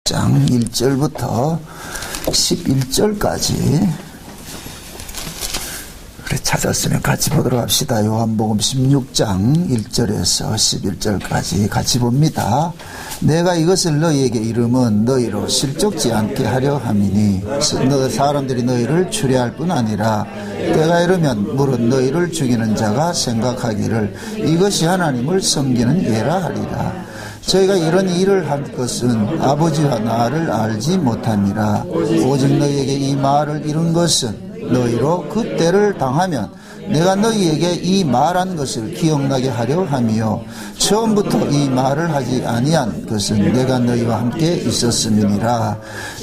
장 1절부터 11절까지 그래 찾았으면 같이 보도록 합시다. 요한복음 16장 1절에서 11절까지 같이 봅니다. 내가 이것을 너희에게 이름은 너희로 실족지 않게 하려 함이니 사람들이 너희를 추리할 뿐 아니라 때가 이르면 무릇 너희를 죽이는 자가 생각하기를 이것이 하나님을 섬기는 예라 하리라. 저희가 이런 일을 한 것은 아버지와 나를 알지 못함이라. 오직 너희에게 이 말을 이룬 것은 너희로 그 때를 당하면 내가 너희에게 이 말한 것을 기억나게 하려 함이요 처음부터 이 말을 하지 아니한 것은 내가 너희와 함께 있었음이니라.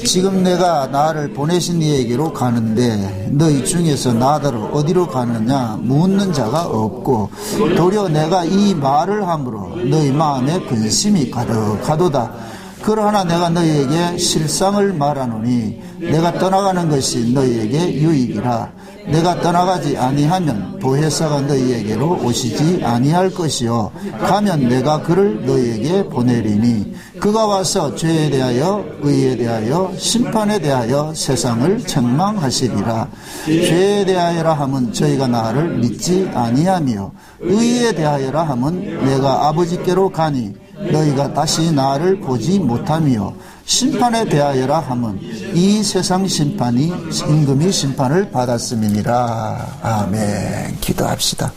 지금 내가 나를 보내신 이에게로 가는데 너희 중에서 나더러 어디로 가느냐 묻는 자가 없고 도리어 내가 이 말을 함으로 너희 마음에 근심이 가득하도다. 그러나 내가 너희에게 실상을 말하노니 내가 떠나가는 것이 너희에게 유익이라. 내가 떠나가지 아니하면 보혜사가 너희에게로 오시지 아니할 것이요 가면 내가 그를 너희에게 보내리니 그가 와서 죄에 대하여 의에 대하여 심판에 대하여 세상을 책망하시리라. 죄에 대하여라 함은 저희가 나를 믿지 아니하며 의에 대하여라 함은 내가 아버지께로 가니 너희가 다시 나를 보지 못하며 심판에 대하여라 함은 이 세상 심판이 임금이 심판을 받았음이니라. 아멘. 기도합시다.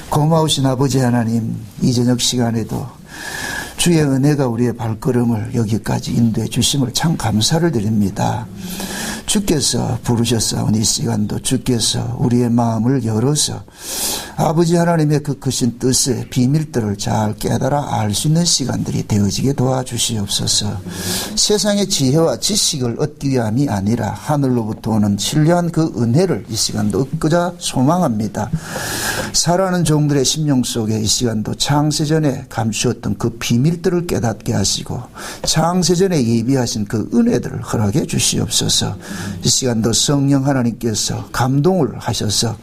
고마우신 아버지 하나님, 이 저녁 시간에도 주의 은혜가 우리의 발걸음을 여기까지 인도해 주심을 참 감사를 드립니다. 주께서 부르셨사오니 이 시간도 주께서 우리의 마음을 열어서 아버지 하나님의 그 크신 뜻의 비밀들을 잘 깨달아 알 수 있는 시간들이 되어지게 도와주시옵소서. 세상의 지혜와 지식을 얻기 위함이 아니라 하늘로부터 오는 신뢰한 그 은혜를 이 시간도 얻고자 소망합니다. 살아가는 종들의 심령 속에 이 시간도 창세전에 감추었던 그 비밀들을 깨닫게 하시고 창세전에 예비하신 그 은혜들을 허락해 주시옵소서. 이 시간도 성령 하나님께서 감동을 하셔서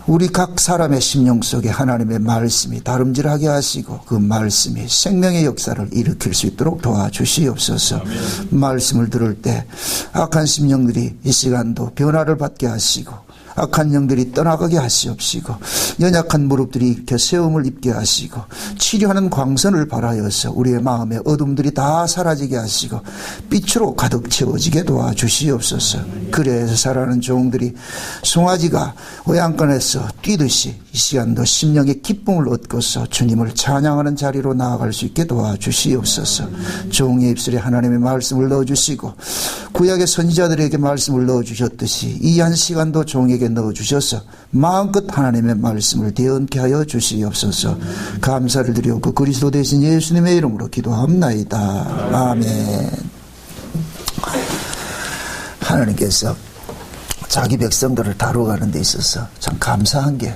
우리 각 사람의 심령 속에 하나님의 말씀이 다름질하게 하시고 그 말씀이 생명의 역사를 일으킬 수 있도록 도와주시옵소서. 아멘. 말씀을 들을 때 악한 심령들이 이 시간도 변화를 받게 하시고 악한 영들이 떠나가게 하시옵시고 연약한 무릎들이 이렇게 세움을 입게 하시고 치료하는 광선을 발하여서 우리의 마음의 어둠들이 다 사라지게 하시고 빛으로 가득 채워지게 도와주시옵소서. 그래서 살아가는 종들이 송아지가 외양간에서 뛰듯이 이 시간도 심령의 기쁨을 얻고서 주님을 찬양하는 자리로 나아갈 수 있게 도와주시옵소서. 종의 입술에 하나님의 말씀을 넣어주시고 구약의 선지자들에게 말씀을 넣어주셨듯이 이 한 시간도 종에게 넣어주셔서 마음껏 하나님의 말씀을 대언케 하여 주시옵소서. 감사를 드리옵고 그리스도 대신 예수님의 이름으로 기도합나이다. 아멘. 하나님께서 자기 백성들을 다루어가는 데 있어서 참 감사한 게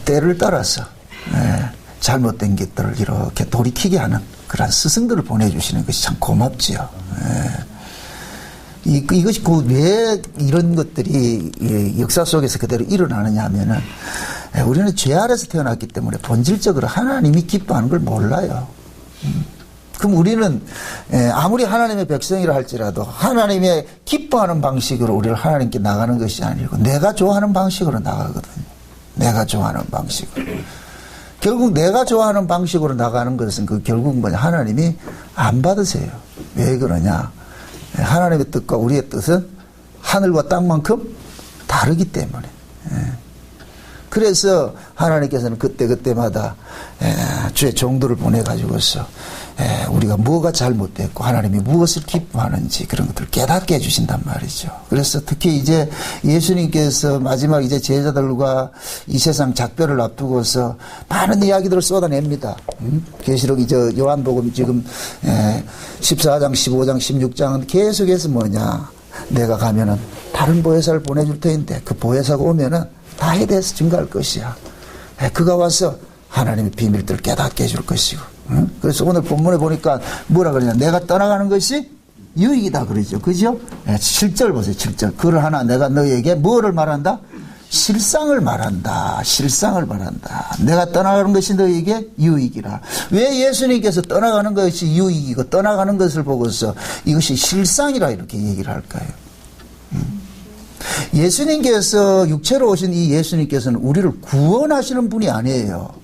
때를 따라서 잘못된 것들을 이렇게 돌이키게 하는 그런 스승들을 보내주시는 것이 참 고맙지요. 이것이 왜 이런 것들이 역사 속에서 그대로 일어나느냐 하면은 우리는 죄 아래서 태어났기 때문에 본질적으로 하나님이 기뻐하는 걸 몰라요. 그럼 우리는 아무리 하나님의 백성이라 할지라도 하나님의 기뻐하는 방식으로 우리를 하나님께 나가는 것이 아니고 내가 좋아하는 방식으로 나가거든요. 내가 좋아하는 방식으로. 결국 내가 좋아하는 방식으로 나가는 것은 그 결국 뭐냐 하나님이 안 받으세요. 왜 그러냐? 하나님의 뜻과 우리의 뜻은 하늘과 땅만큼 다르기 때문에. 그래서 하나님께서는 그때마다 주의 종들을 보내가지고서 우리가 뭐가 잘못됐고 하나님이 무엇을 기뻐하는지 그런 것들을 깨닫게 해주신단 말이죠. 그래서 특히 이제 예수님께서 마지막 이제 제자들과 이 세상 작별을 앞두고서 많은 이야기들을 쏟아냅니다. 계시록 이제 요한복음 지금 14장, 15장, 16장은 계속해서 뭐냐 내가 가면은 다른 보혜사를 보내줄 터인데 그 보혜사가 오면은 다에 대해서 증거할 것이야. 그가 와서 하나님의 비밀들을 깨닫게 해줄 것이고. 그래서 오늘 본문에 보니까 뭐라 그러냐. 내가 떠나가는 것이 유익이다 그러죠. 그죠? 7절 보세요. 7절. 그러하나 내가 너희에게 뭐를 말한다? 실상을 말한다. 실상을 말한다. 내가 떠나가는 것이 너에게 유익이라. 왜 예수님께서 떠나가는 것이 유익이고 떠나가는 것을 보고서 이것이 실상이라 이렇게 얘기를 할까요? 예수님께서 육체로 오신 이 예수님께서는 우리를 구원하시는 분이 아니에요.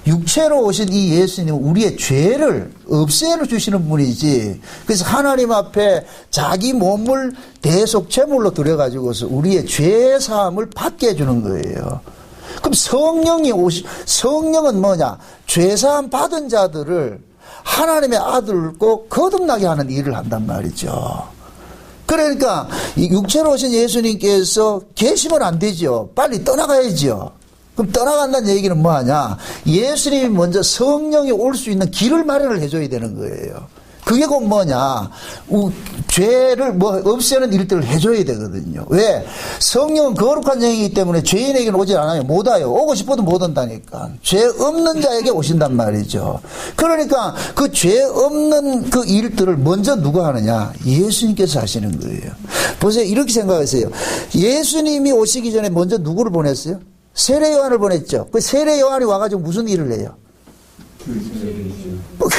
육체로 오신 이 예수님은 우리의 죄를 없애려 주시는 분이지. 그래서 하나님 앞에 자기 몸을 대속제물로 드려가지고서 우리의 죄 사함을 받게 해주는 거예요. 그럼 성령은 뭐냐? 죄 사함 받은 자들을 하나님의 아들로 거듭나게 하는 일을 한단 말이죠. 그러니까 육체로 오신 예수님께서 계시면 안 되죠. 빨리 떠나가야죠. 그럼 떠나간다는 얘기는 뭐하냐? 예수님이 먼저 성령이 올 수 있는 길을 마련을 해줘야 되는 거예요. 그게 곧 뭐냐? 죄를 없애는 일들을 해줘야 되거든요. 왜? 성령은 거룩한 영이기 때문에 죄인에게는 오지 않아요. 못 와요. 오고 싶어도 못 온다니까. 죄 없는 자에게 오신단 말이죠. 그러니까 그 죄 없는 그 일들을 먼저 누가 하느냐? 예수님께서 하시는 거예요. 보세요. 이렇게 생각하세요. 예수님이 오시기 전에 먼저 누구를 보냈어요? 세례 요한을 보냈죠. 그 세례 요한이 와가지고 무슨 일을 해요?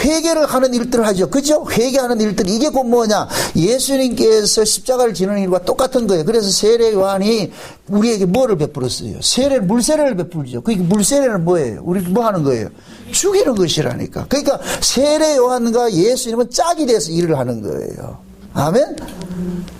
회개를 하는 일들을 하죠. 그죠? 회개하는 일들. 이게 곧 뭐냐? 예수님께서 십자가를 지는 일과 똑같은 거예요. 그래서 세례 요한이 우리에게 뭐를 베풀었어요? 물세례를 베풀죠. 그 물세례는 뭐예요? 우리 뭐 하는 거예요? 죽이는 것이라니까. 그러니까 세례 요한과 예수님은 짝이 돼서 일을 하는 거예요. 아멘?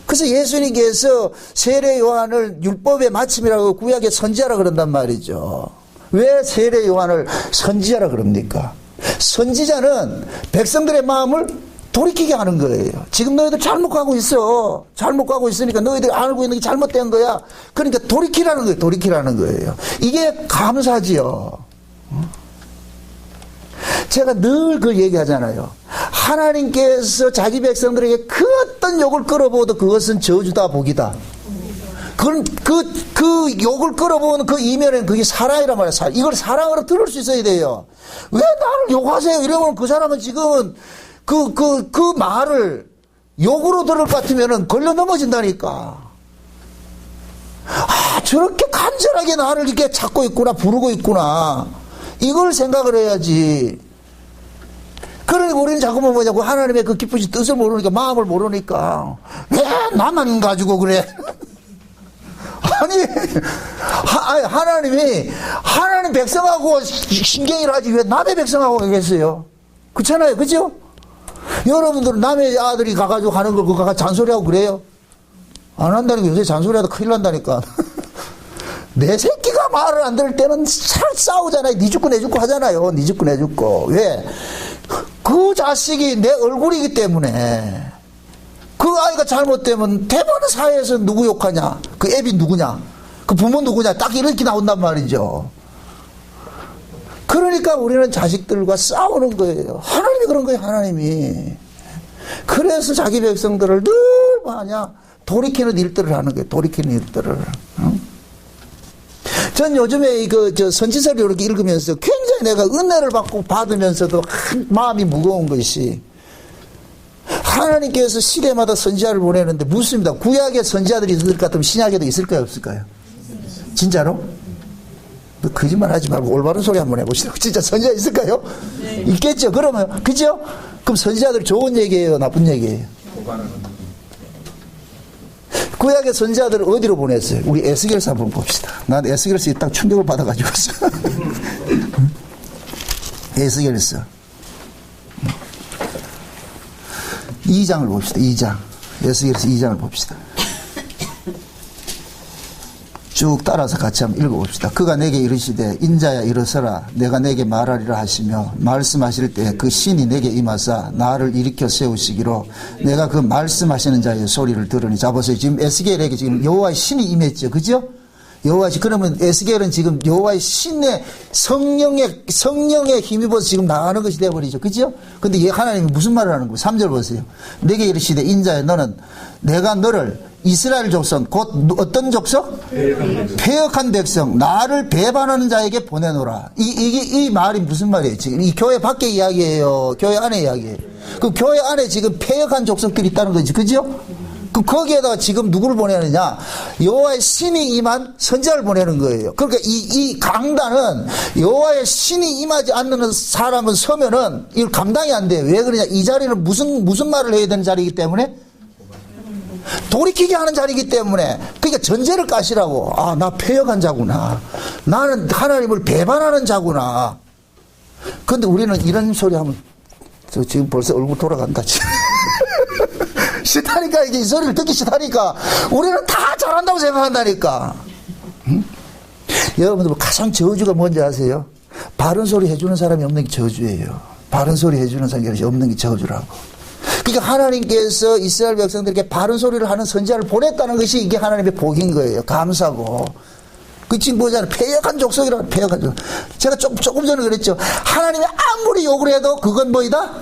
그래서 예수님께서 세례 요한을 율법의 마침이라고 구약의 선지자라 그런단 말이죠. 왜 세례 요한을 선지자라 그럽니까? 선지자는 백성들의 마음을 돌이키게 하는 거예요. 지금 너희들 잘못 가고 있어. 잘못 가고 있으니까 너희들이 알고 있는 게 잘못된 거야. 그러니까 돌이키라는 거예요. 돌이키라는 거예요. 이게 감사지요. 제가 늘 그 얘기하잖아요. 하나님께서 자기 백성들에게 그 어떤 욕을 끌어보아도 그것은 저주다 복이다. 그 욕을 끌어보는 그 이면에는 그게 사랑이란 말이야. 이걸 사랑으로 들을 수 있어야 돼요. 왜 나를 욕하세요? 이러면 그 사람은 지금 그 말을 욕으로 들을 것 같으면 걸려 넘어진다니까. 아, 저렇게 간절하게 나를 이렇게 찾고 있구나, 부르고 있구나. 이걸 생각을 해야지. 그러니까 우리는 자꾸만 뭐냐고 하나님의 그 기쁘신 뜻을 모르니까, 마음을 모르니까 왜 나만 가지고 그래? 아니 하나님이 하나님 백성하고 신경을 하지 왜 남의 백성하고 계세요? 그렇잖아요, 그죠? 여러분들은 남의 아들이 가가지고 하는 걸 그거 잔소리하고 그래요? 안 한다니까. 요새 잔소리하다 큰일 난다니까. 내 새끼가 말을 안 들을 때는 싸우잖아요. 니 죽고 내 죽고 하잖아요. 니 죽고 내 죽고. 왜? 그 자식이 내 얼굴이기 때문에. 그 아이가 잘못되면 대부분 사회에서 누구 욕하냐? 그 애비 누구냐? 그 부모 누구냐? 딱 이렇게 나온단 말이죠. 그러니까 우리는 자식들과 싸우는 거예요. 하나님이 그런 거예요, 하나님이. 그래서 자기 백성들을 늘 뭐하냐? 돌이키는 일들을 하는 거예요, 돌이키는 일들을. 응? 전 요즘에 선지서를 이렇게 읽으면서 굉장히 내가 은혜를 받으면서도 마음이 무거운 것이, 하나님께서 시대마다 선지자를 보내는데 묻습니다. 구약에 선지자들이 있을 것 같으면 신약에도 있을까요, 없을까요? 진짜로? 너 거짓말 하지 말고 올바른 소리 한번 해보시라고. 진짜 선지자 있을까요? 네. 있겠죠. 그러면, 그죠? 그럼 선지자들 좋은 얘기예요, 나쁜 얘기예요? 구약의 선지자들을 어디로 보냈어요? 우리 에스겔서 한번 봅시다. 난 에스겔서 딱 충격을 받아가지고 있어. 에스겔서 2장을 봅시다. 2장. 에스겔서 2장을 봅시다. 쭉 따라서 같이 한번 읽어봅시다. 그가 내게 이르시되 인자야 일어서라 내가 내게 말하리라 하시며 말씀하실 때 그 신이 내게 임하사 나를 일으켜 세우시기로 내가 그 말씀하시는 자의 소리를 들으니. 자 보세요. 지금 에스겔에게 지금 여호와의 신이 임했죠. 그죠? 여호와의, 그러면 에스겔은 지금 여호와의 신의 성령에 힘입어서 지금 나가는 것이 되어버리죠. 그죠? 근데 하나님이 무슨 말을 하는 거예요? 3절 보세요. 내게 이르시되 인자야 너는 내가 너를 이스라엘 족속 곧 어떤 족속? 패역한 백성 나를 배반하는 자에게 보내노라. 이 말이 무슨 말이에요? 지금 이 교회 밖에 이야기예요? 교회 안에 이야기예요? 그 교회 안에 지금 패역한 족속들이 있다는 거지. 그죠? 거기에다가 지금 누구를 보내느냐? 여호와의 신이 임한 선지자를 보내는 거예요. 그러니까 이 강단은 여호와의 신이 임하지 않는 사람은 서면은 이걸 감당이 안 돼요. 왜 그러냐? 이 자리는 무슨 말을 해야 되는 자리이기 때문에 돌이키게 하는 자리이기 때문에 그러니까 전제를 까시라고. 아, 나 패역한 자구나. 나는 하나님을 배반하는 자구나. 그런데 우리는 이런 소리 하면 저 지금 벌써 얼굴 돌아간다. 싫다니까 이게 이 소리를 듣기 싫다니까. 우리는 다 잘한다고 생각한다니까. 응? 여러분들 가장 저주가 뭔지 아세요? 바른 소리 해주는 사람이 없는 게 저주예요. 바른 소리 해주는 사람이 없는 게 저주라고. 그러니까 하나님께서 이스라엘 백성들에게 바른 소리를 하는 선지자를 보냈다는 것이 이게 하나님의 복인 거예요. 감사고. 그 지금 뭐잖아요. 패역한 족속이라고. 패역한 족속. 제가 조금 전에 그랬죠. 하나님이 아무리 욕을 해도 그건 뭐이다?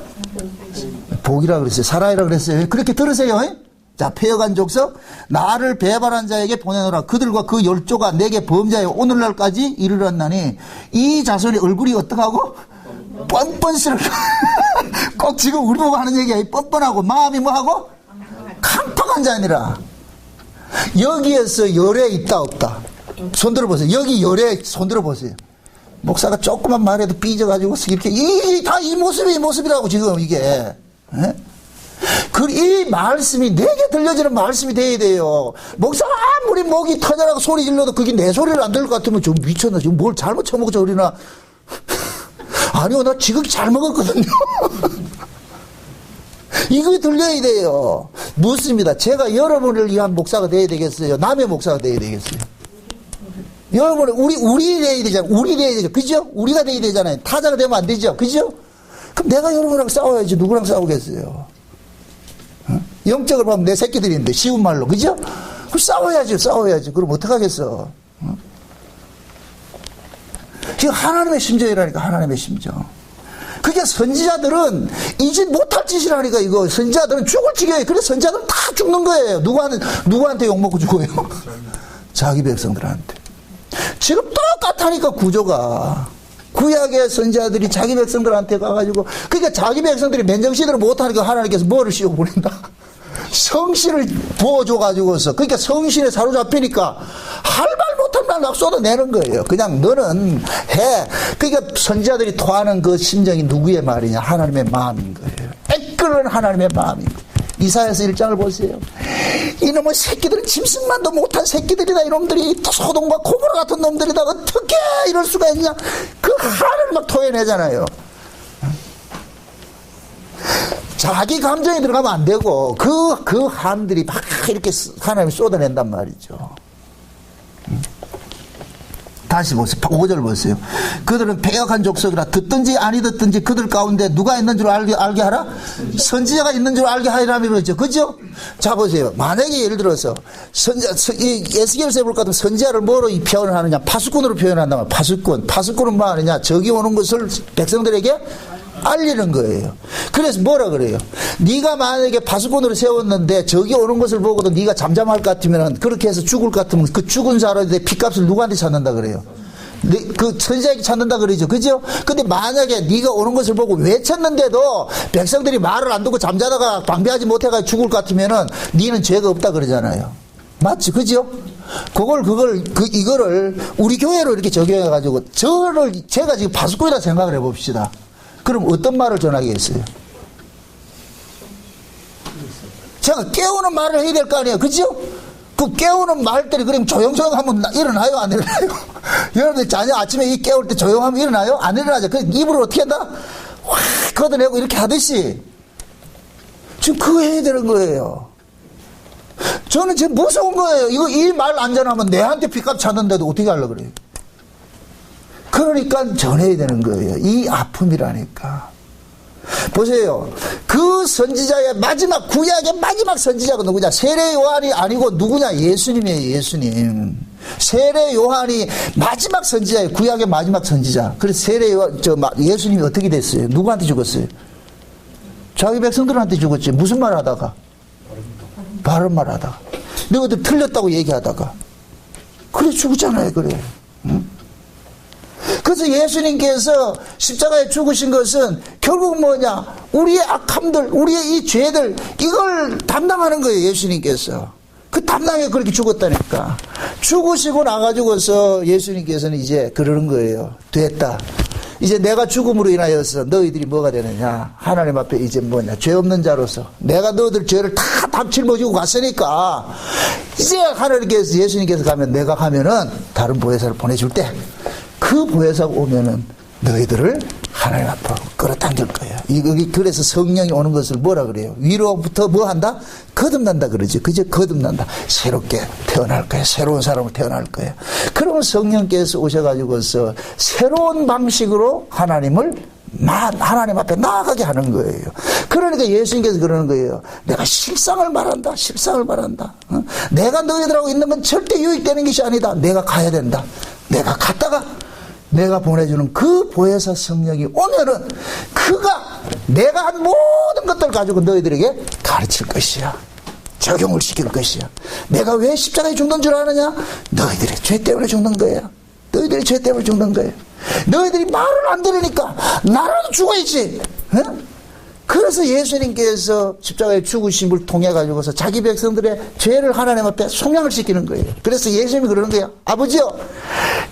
복이라 그랬어요. 사라이라 그랬어요. 그렇게 들으세요. 자, 패역한 족속, 나를 배반한 자에게 보내노라. 그들과 그 열조가 내게 범죄하여 오늘날까지 이르렀나니 이 자손의 얼굴이 어떡하고? 뻔뻔스럽고. 꼭 지금 우리 보고 하는 얘기야. 뻔뻔하고 마음이 뭐하고? 캄팍한 자니라. 여기에서 열애 있다 없다? 손 들어보세요. 여기 열애 손 들어보세요. 목사가 조그만 말해도 삐져가지고 이렇게 다 이 모습이라고 지금 이게. 이 말씀이 내게 들려지는 말씀이 돼야 돼요. 목사가 아무리 목이 터져라고 소리 질러도 그게 내 소리를 안 들을 것 같으면 좀 미쳤나? 지금 뭘 잘못 처먹었죠, 우리나? 아니요, 나 지금 잘 먹었거든요. 이거 들려야 돼요. 묻습니다. 제가 여러분을 위한 목사가 돼야 되겠어요? 남의 목사가 돼야 되겠어요? 여러분, 우리 돼야 되잖아요. 우리 돼야 되죠. 그죠? 우리가 돼야 되잖아요. 타자가 되면 안 되죠. 그죠? 그럼 내가 여러분이랑 싸워야지. 누구랑 싸우겠어요? 영적으로 보면 내 새끼들인데, 쉬운 말로. 그죠? 그럼 싸워야지. 그럼 어떡하겠어? 지금 하나님의 심정이라니까, 하나님의 심정. 그게 선지자들은 이 짓 못할 짓이라니까, 이거. 선지자들은 죽을 지경이에요. 그래서 선지자들은 다 죽는 거예요. 누구한테 욕먹고 죽어요? 자기 백성들한테. 지금 똑같다니까, 구조가. 구약의 선지자들이 자기 백성들한테 가가지고, 그러니까 자기 백성들이 맨정신으로 못하니까 하나님께서 뭐를 씌워 보낸다? 성신을 부어줘가지고서, 그러니까 성신에 사로잡히니까 할 말 못하면 날 막 쏟아내는 거예요. 그냥 너는 해. 그러니까 선지자들이 토하는 그 심정이 누구의 말이냐? 하나님의 마음인 거예요. 애끓는 하나님의 마음인 거예요. 이사야서 1장을 보세요. 이놈의 새끼들은 짐승만도 못한 새끼들이다. 이놈들이 소돔과 고모라 같은 놈들이다. 어떻게 이럴 수가 있냐? 그 화를 막 토해내잖아요. 자기 감정이 들어가면 안 되고 그 한들이 막 이렇게 하나님이 쏟아낸단 말이죠. 다시 보세요. 5절 보세요. 그들은 패역한 족속이라 듣든지 아니 듣든지 그들 가운데 누가 있는 줄 알게 하라? 선지자가 있는 줄 알게 하리라며 그러죠. 그죠? 자, 보세요. 만약에 예를 들어서 에스겔서 해볼 것 같으면 선지자를 뭐로 표현을 하느냐? 파수꾼으로 표현한단 말이에요. 파수꾼은 뭐 하느냐? 적이 오는 것을 백성들에게 알리는 거예요. 그래서 뭐라 그래요? 네가 만약에 파수꾼으로 세웠는데 적이 오는 것을 보고도 네가 잠잠할 것 같으면, 그렇게 해서 죽을 것 같으면 그 죽은 사람의 피값을 누구한테 찾는다 그래요? 그 선지자에게 찾는다 그러죠. 그죠? 근데 만약에 네가 오는 것을 보고 외쳤는데도 백성들이 말을 안 듣고 잠자다가 방비하지 못해가지고 죽을 것 같으면은 네는 죄가 없다 그러잖아요. 맞지? 그죠? 이거를 우리 교회로 이렇게 적용해가지고 제가 지금 파수꾼이라 생각을 해봅시다. 그럼 어떤 말을 전하겠어요? 제가 깨우는 말을 해야 될 거 아니에요. 그죠? 그 깨우는 말들이 그럼 조용조용 하면 일어나요? 안 일어나요? 여러분들 자녀 아침에 깨울 때 조용하면 일어나요? 안 일어나죠? 그 입으로 어떻게 한다? 확 걷어내고 이렇게 하듯이 지금 그거 해야 되는 거예요. 저는 지금 무서운 거예요. 이 말 안 전하면 내한테 빚값 찾는데도 어떻게 하려고 그래요? 그러니까 전해야 되는 거예요. 이 아픔이라니까. 보세요. 그 선지자의 마지막, 구약의 마지막 선지자가 누구냐? 세례 요한이 아니고 누구냐? 예수님이에요, 예수님. 세례 요한이 마지막 선지자예요. 구약의 마지막 선지자. 그래서 예수님이 어떻게 됐어요? 누구한테 죽었어요? 자기 백성들한테 죽었지. 무슨 말 하다가? 바른 말 하다가. 너희들 틀렸다고 얘기하다가. 그래, 죽었잖아요, 그래. 응? 그래서 예수님께서 십자가에 죽으신 것은 결국 뭐냐? 우리의 악함들, 우리의 이 죄들, 이걸 담당하는 거예요, 예수님께서. 그 담당에 그렇게 죽었다니까. 죽으시고 나가지고서 예수님께서는 이제 그러는 거예요. 됐다. 이제 내가 죽음으로 인하여서 너희들이 뭐가 되느냐? 하나님 앞에 이제 뭐냐? 죄 없는 자로서 내가 너희들 죄를 다 짊어지고 갔으니까 이제 하나님께서, 예수님께서 가면, 내가 가면은 다른 보혜사를 보내줄 때 그 보혜사가 오면은 너희들을 하나님 앞으로 끌어당길 거예요. 그래서 성령이 오는 것을 뭐라 그래요? 위로부터 뭐 한다? 거듭난다 그러지. 그저 거듭난다. 새롭게 태어날 거예요. 새로운 사람으로 태어날 거예요. 그러면 성령께서 오셔가지고서 새로운 방식으로 하나님 앞에 나아가게 하는 거예요. 그러니까 예수님께서 그러는 거예요. 내가 실상을 말한다. 실상을 말한다. 내가 너희들하고 있는 건 절대 유익되는 것이 아니다. 내가 가야 된다. 내가 갔다가 내가 보내주는 그 보혜사 성령이 오면은 그가 내가 한 모든 것들을 가지고 너희들에게 가르칠 것이야. 적용을 시킬 것이야. 내가 왜 십자가에 죽는 줄 아느냐? 너희들의 죄 때문에 죽는 거야. 너희들의 죄 때문에 죽는 거야. 너희들이 말을 안 들으니까 나라도 죽어야지. 그래서 예수님께서 십자가에 죽으심을 통해 가지고서 자기 백성들의 죄를 하나님 앞에 속량을 시키는 거예요. 그래서 예수님이 그러는 거예요. 아버지요,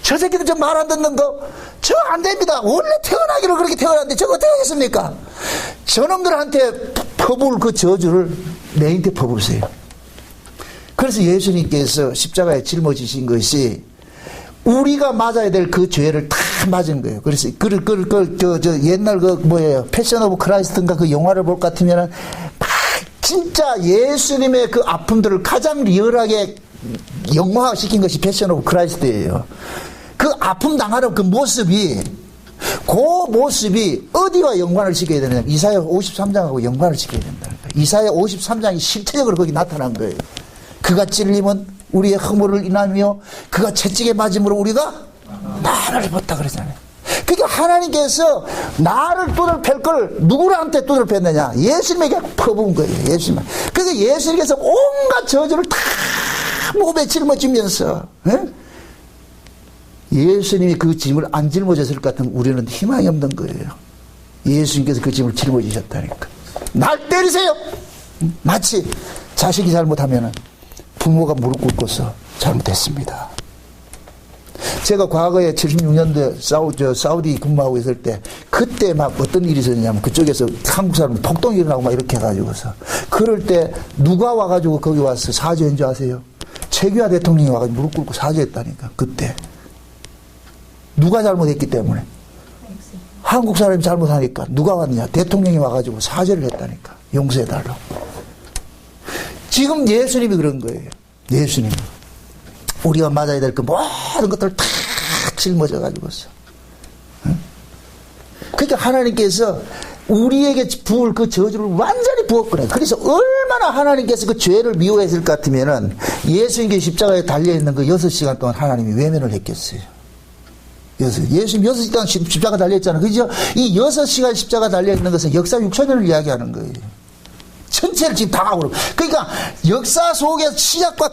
저 새끼들 저 말 안 듣는 거 저 안 됩니다. 원래 태어나기로 그렇게 태어났는데 저거 어떻게 하겠습니까? 저놈들한테 퍼부을 그 저주를 내한테 퍼부으세요. 그래서 예수님께서 십자가에 짊어지신 것이 우리가 맞아야 될 그 죄를 다 맞은 거예요. 그래서 옛날 패션 오브 크라이스트인가 그 영화를 볼 것 같으면은 진짜 예수님의 그 아픔들을 가장 리얼하게 영화화 시킨 것이 패션 오브 크라이스트예요. 그 아픔 당하는 그 모습이 어디와 연관을 시켜야 되냐면 이사야 53장하고 연관을 시켜야 된다는 거예요. 이사야 53장이 실체적으로 거기 나타난 거예요. 그가 찔림은 우리의 허물을 인하며 그가 채찍에 맞음으로 우리가 나를 입었다 그러잖아요. 그러니까 하나님께서 나를 두들 팰 걸 누구한테 두들 팼느냐? 예수님에게 퍼부은 거예요. 예수님. 그래서 예수님께서 온갖 저주를 다 몸에 짊어지면서 예수님이 그 짐을 안 짊어졌을 것 같으면 우리는 희망이 없는 거예요. 예수님께서 그 짐을 짊어지셨다니까. 날 때리세요. 마치 자식이 잘못하면은 부모가 무릎 꿇고서 잘못했습니다. 제가 과거에 76년도에 사우디 근무하고 있을 때 그때 막 어떤 일이 있었냐면 그쪽에서 한국 사람 폭동이 일어나고 막 이렇게 해가지고서 그럴 때 누가 와가지고 거기 와서 사죄한 줄 아세요? 최규하 대통령이 와가지고 무릎 꿇고 사죄했다니까. 그때 누가 잘못했기 때문에 한국 사람이 잘못하니까 누가 왔느냐? 대통령이 와가지고 사죄를 했다니까. 용서해달라고. 지금 예수님이 그런 거예요. 예수님. 우리가 맞아야 될 그 모든 것들을 다 짊어져가지고서. 그러니까 하나님께서 우리에게 부을 그 저주를 완전히 부었거든요. 그래서 얼마나 하나님께서 그 죄를 미워했을 것 같으면은 예수님께 십자가에 달려있는 그 6시간 동안 하나님이 외면을 했겠어요. 예수님 6시간 십자가 달려있잖아요. 그죠? 이 6시간 십자가 달려있는 것은 역사 6천년을 이야기하는 거예요. 전체를 지금 다 하고 그러니까 역사 속의 시작과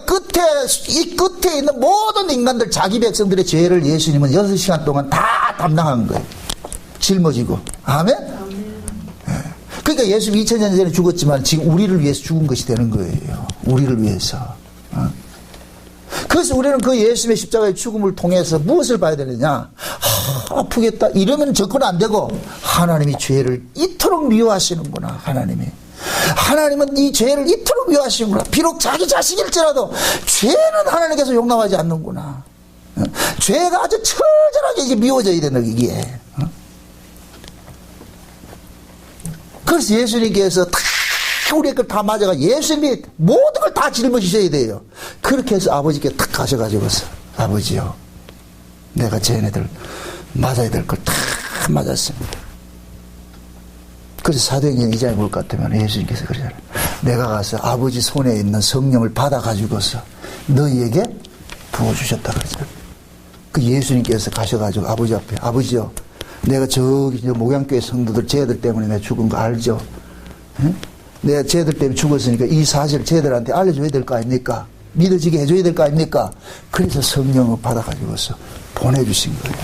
이 끝에 있는 모든 인간들 자기 백성들의 죄를 예수님은 6시간 동안 다 담당한 거예요. 짊어지고. 아멘? 그러니까 예수님 2000년 전에 죽었지만 지금 우리를 위해서 죽은 것이 되는 거예요. 우리를 위해서. 그래서 우리는 그 예수님의 십자가의 죽음을 통해서 무엇을 봐야 되느냐? 아프겠다. 이러면 접근 안 되고 하나님이 죄를 이토록 미워하시는구나. 하나님은 이 죄를 이토록 미워하시는구나. 비록 자기 자식일지라도 죄는 하나님께서 용납하지 않는구나. 죄가 아주 처절하게 이제 미워져야 되는 이게. 그래서 예수님께서 다 우리의 걸 다 맞아가 예수님이 모든 걸 다 짊어지셔야 돼요. 그렇게 해서 아버지께 탁 가셔가지고서 아버지요, 내가 쟤네들 맞아야 될 걸 다 맞았습니다. 그래서 사도행전 2장에 볼 것 같으면 예수님께서 그러잖아요. 내가 가서 아버지 손에 있는 성령을 받아가지고서 너희에게 부어주셨다 그러잖아요. 그 예수님께서 가셔가지고 아버지 앞에 아버지요, 내가 저기 목양교회 성도들 쟤들 때문에 내가 죽은 거 알죠? 응? 내가 쟤들 때문에 죽었으니까 이 사실을 쟤들한테 알려줘야 될 거 아닙니까? 믿어지게 해줘야 될 거 아닙니까? 그래서 성령을 받아가지고서 보내주신 거예요.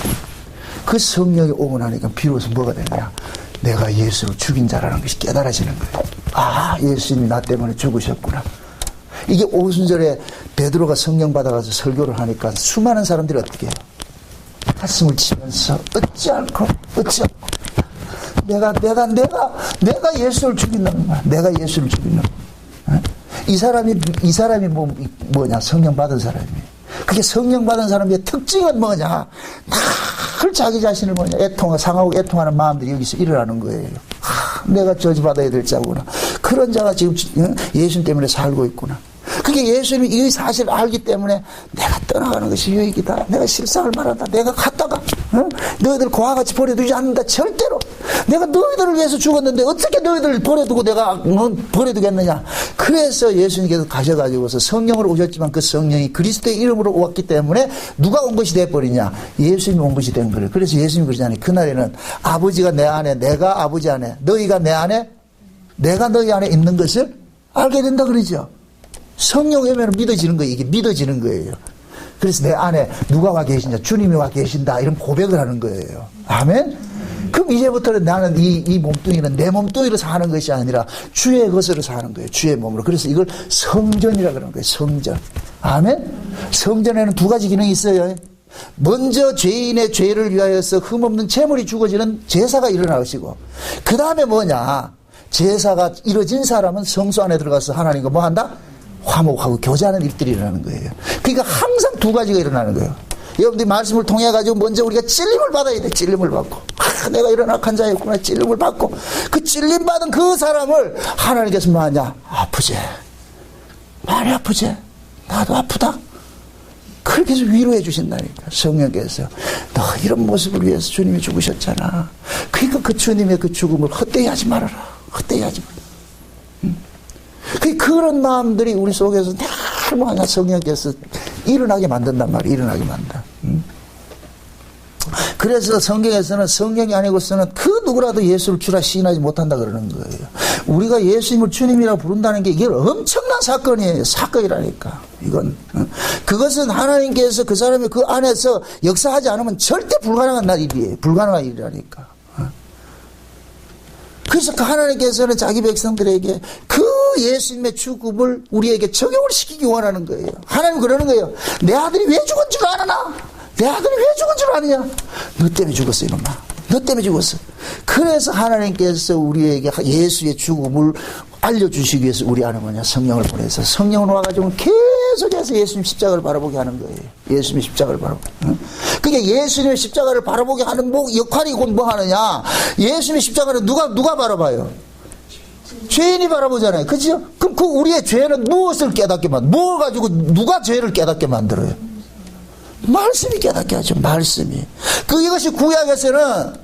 그 성령이 오고 나니까 비로소 뭐가 되느냐? 내가 예수를 죽인 자라는 것이 깨달아지는 거예요. 아, 예수님이 나 때문에 죽으셨구나. 이게 오순절에 베드로가 성령 받아가서 설교를 하니까 수많은 사람들이 어떻게 해요? 가슴을 치면서 어찌할꼬 내가 예수를 죽인다는 거야. 내가 예수를 죽인다는 거야. 이 사람이 뭐냐? 성령 받은 사람이에요. 그게 성령 받은 사람의 특징은 뭐냐? 늘 자기 자신을 뭐냐? 상하고 애통하는 마음들이 여기서 일어나는 거예요. 내가 저주받아야 될 자구나. 그런 자가 지금 예수님 때문에 살고 있구나. 그게 예수님이 이 사실을 알기 때문에 내가 떠나가는 것이 유익이다. 내가 실상을 말한다. 내가 갔다가 너희들 고와 같이 버려두지 않는다. 절대로. 내가 너희들을 위해서 죽었는데 어떻게 너희들을 버려두고 내가 버려두겠느냐. 그래서 예수님께서 가셔가지고서 성령으로 오셨지만 그 성령이 그리스도의 이름으로 왔기 때문에 누가 온 것이 돼버리냐. 예수님이 온 것이 된 거예요. 그래서 예수님이 그러잖아요. 그날에는 아버지가 내 안에, 내가 아버지 안에, 너희가 내 안에, 내가 너희 안에 있는 것을 알게 된다 그러죠. 성령 오면 믿어지는 거예요. 이게 믿어지는 거예요. 그래서 내 안에 누가 와 계신다, 주님이 와 계신다, 이런 고백을 하는 거예요. 아멘? 그럼 이제부터는 나는 이 몸뚱이는 내 몸뚱이로 사는 것이 아니라 주의 것으로 사는 거예요. 주의 몸으로. 그래서 이걸 성전이라 그러는 거예요. 성전. 아멘? 성전에는 두 가지 기능이 있어요. 먼저 죄인의 죄를 위하여서 흠없는 제물이 주어지는 제사가 일어나시고, 그 다음에 뭐냐? 제사가 이루어진 사람은 성소 안에 들어가서 하나님과 뭐 한다? 화목하고 교제하는 일들이 일어나는 거예요. 그러니까 항상 두 가지가 일어나는 거예요. 여러분들이 말씀을 통해 가지고 먼저 우리가 찔림을 받아야 돼. 찔림을 받고, 내가 이런 악한 자였구나. 찔림을 받고, 그 찔림 받은 그 사람을 하나님께서 뭐하냐? 아프지? 많이 아프지? 나도 아프다. 그렇게 해서 위로해 주신다니까. 성령께서 너 이런 모습을 위해서 주님이 죽으셨잖아. 그러니까 그 주님의 그 죽음을 헛되이 하지 말아라. 헛되이 하지 말아라. 그런 마음들이 우리 속에서 늘 뭐하냐? 성령께서 일어나게 만든단 말이에요. 일어나게 만든다. 그래서 성경에서는 성령이 아니고서는 그 누구라도 예수를 주라 시인하지 못한다 그러는 거예요. 우리가 예수님을 주님이라고 부른다는 게 이게 엄청난 사건이에요. 사건이라니까. 이건 그것은 하나님께서 그 사람이 그 안에서 역사하지 않으면 절대 불가능한 일이에요. 불가능한 일이라니까. 그래서 그 하나님께서는 자기 백성들에게 그 예수님의 죽음을 우리에게 적용을 시키기 원하는 거예요. 하나님 그러는 거예요. 내 아들이 왜 죽은 줄 아느냐? 내 아들이 왜 죽은 줄 아느냐? 너 때문에 죽었어, 이놈아. 너 때문에 죽었어. 그래서 하나님께서 우리에게 예수의 죽음을 알려주시기 위해서 우리 안에 뭐냐? 성령을 보내서 성령을 와가지고 계속해서 예수님 십자가를 바라보게 하는 거예요. 예수님 십자가를 바라보게. 그게 예수님의 십자가를 바라보게 하는 역할이 곧 뭐 하느냐? 예수님의 십자가를 누가 바라봐요? 죄인이 바라보잖아요. 그죠? 그럼 그 우리의 죄는 무엇을 깨닫게 뭘 가지고 누가 죄를 깨닫게 만들어요? 말씀이 깨닫게 하죠. 말씀이. 이것이 구약에서는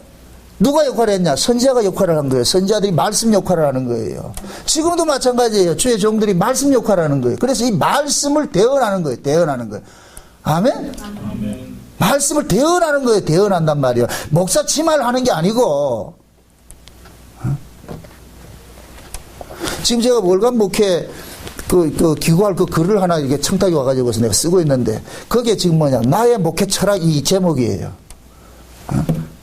누가 역할을 했냐? 선지자가 역할을 한 거예요. 선지자들이 말씀 역할을 하는 거예요. 지금도 마찬가지예요. 주의 종들이 말씀 역할을 하는 거예요. 그래서 이 말씀을 대언하는 거예요. 대언하는 거예요. 아멘? 아멘. 말씀을 대언하는 거예요. 대언한단 말이에요. 목사 치마를 하는 게 아니고. 지금 제가 월간 목회 기고할 그 글을 하나 이렇게 청탁이 와가지고서 내가 쓰고 있는데, 그게 지금 뭐냐? 나의 목회 철학 이 제목이에요.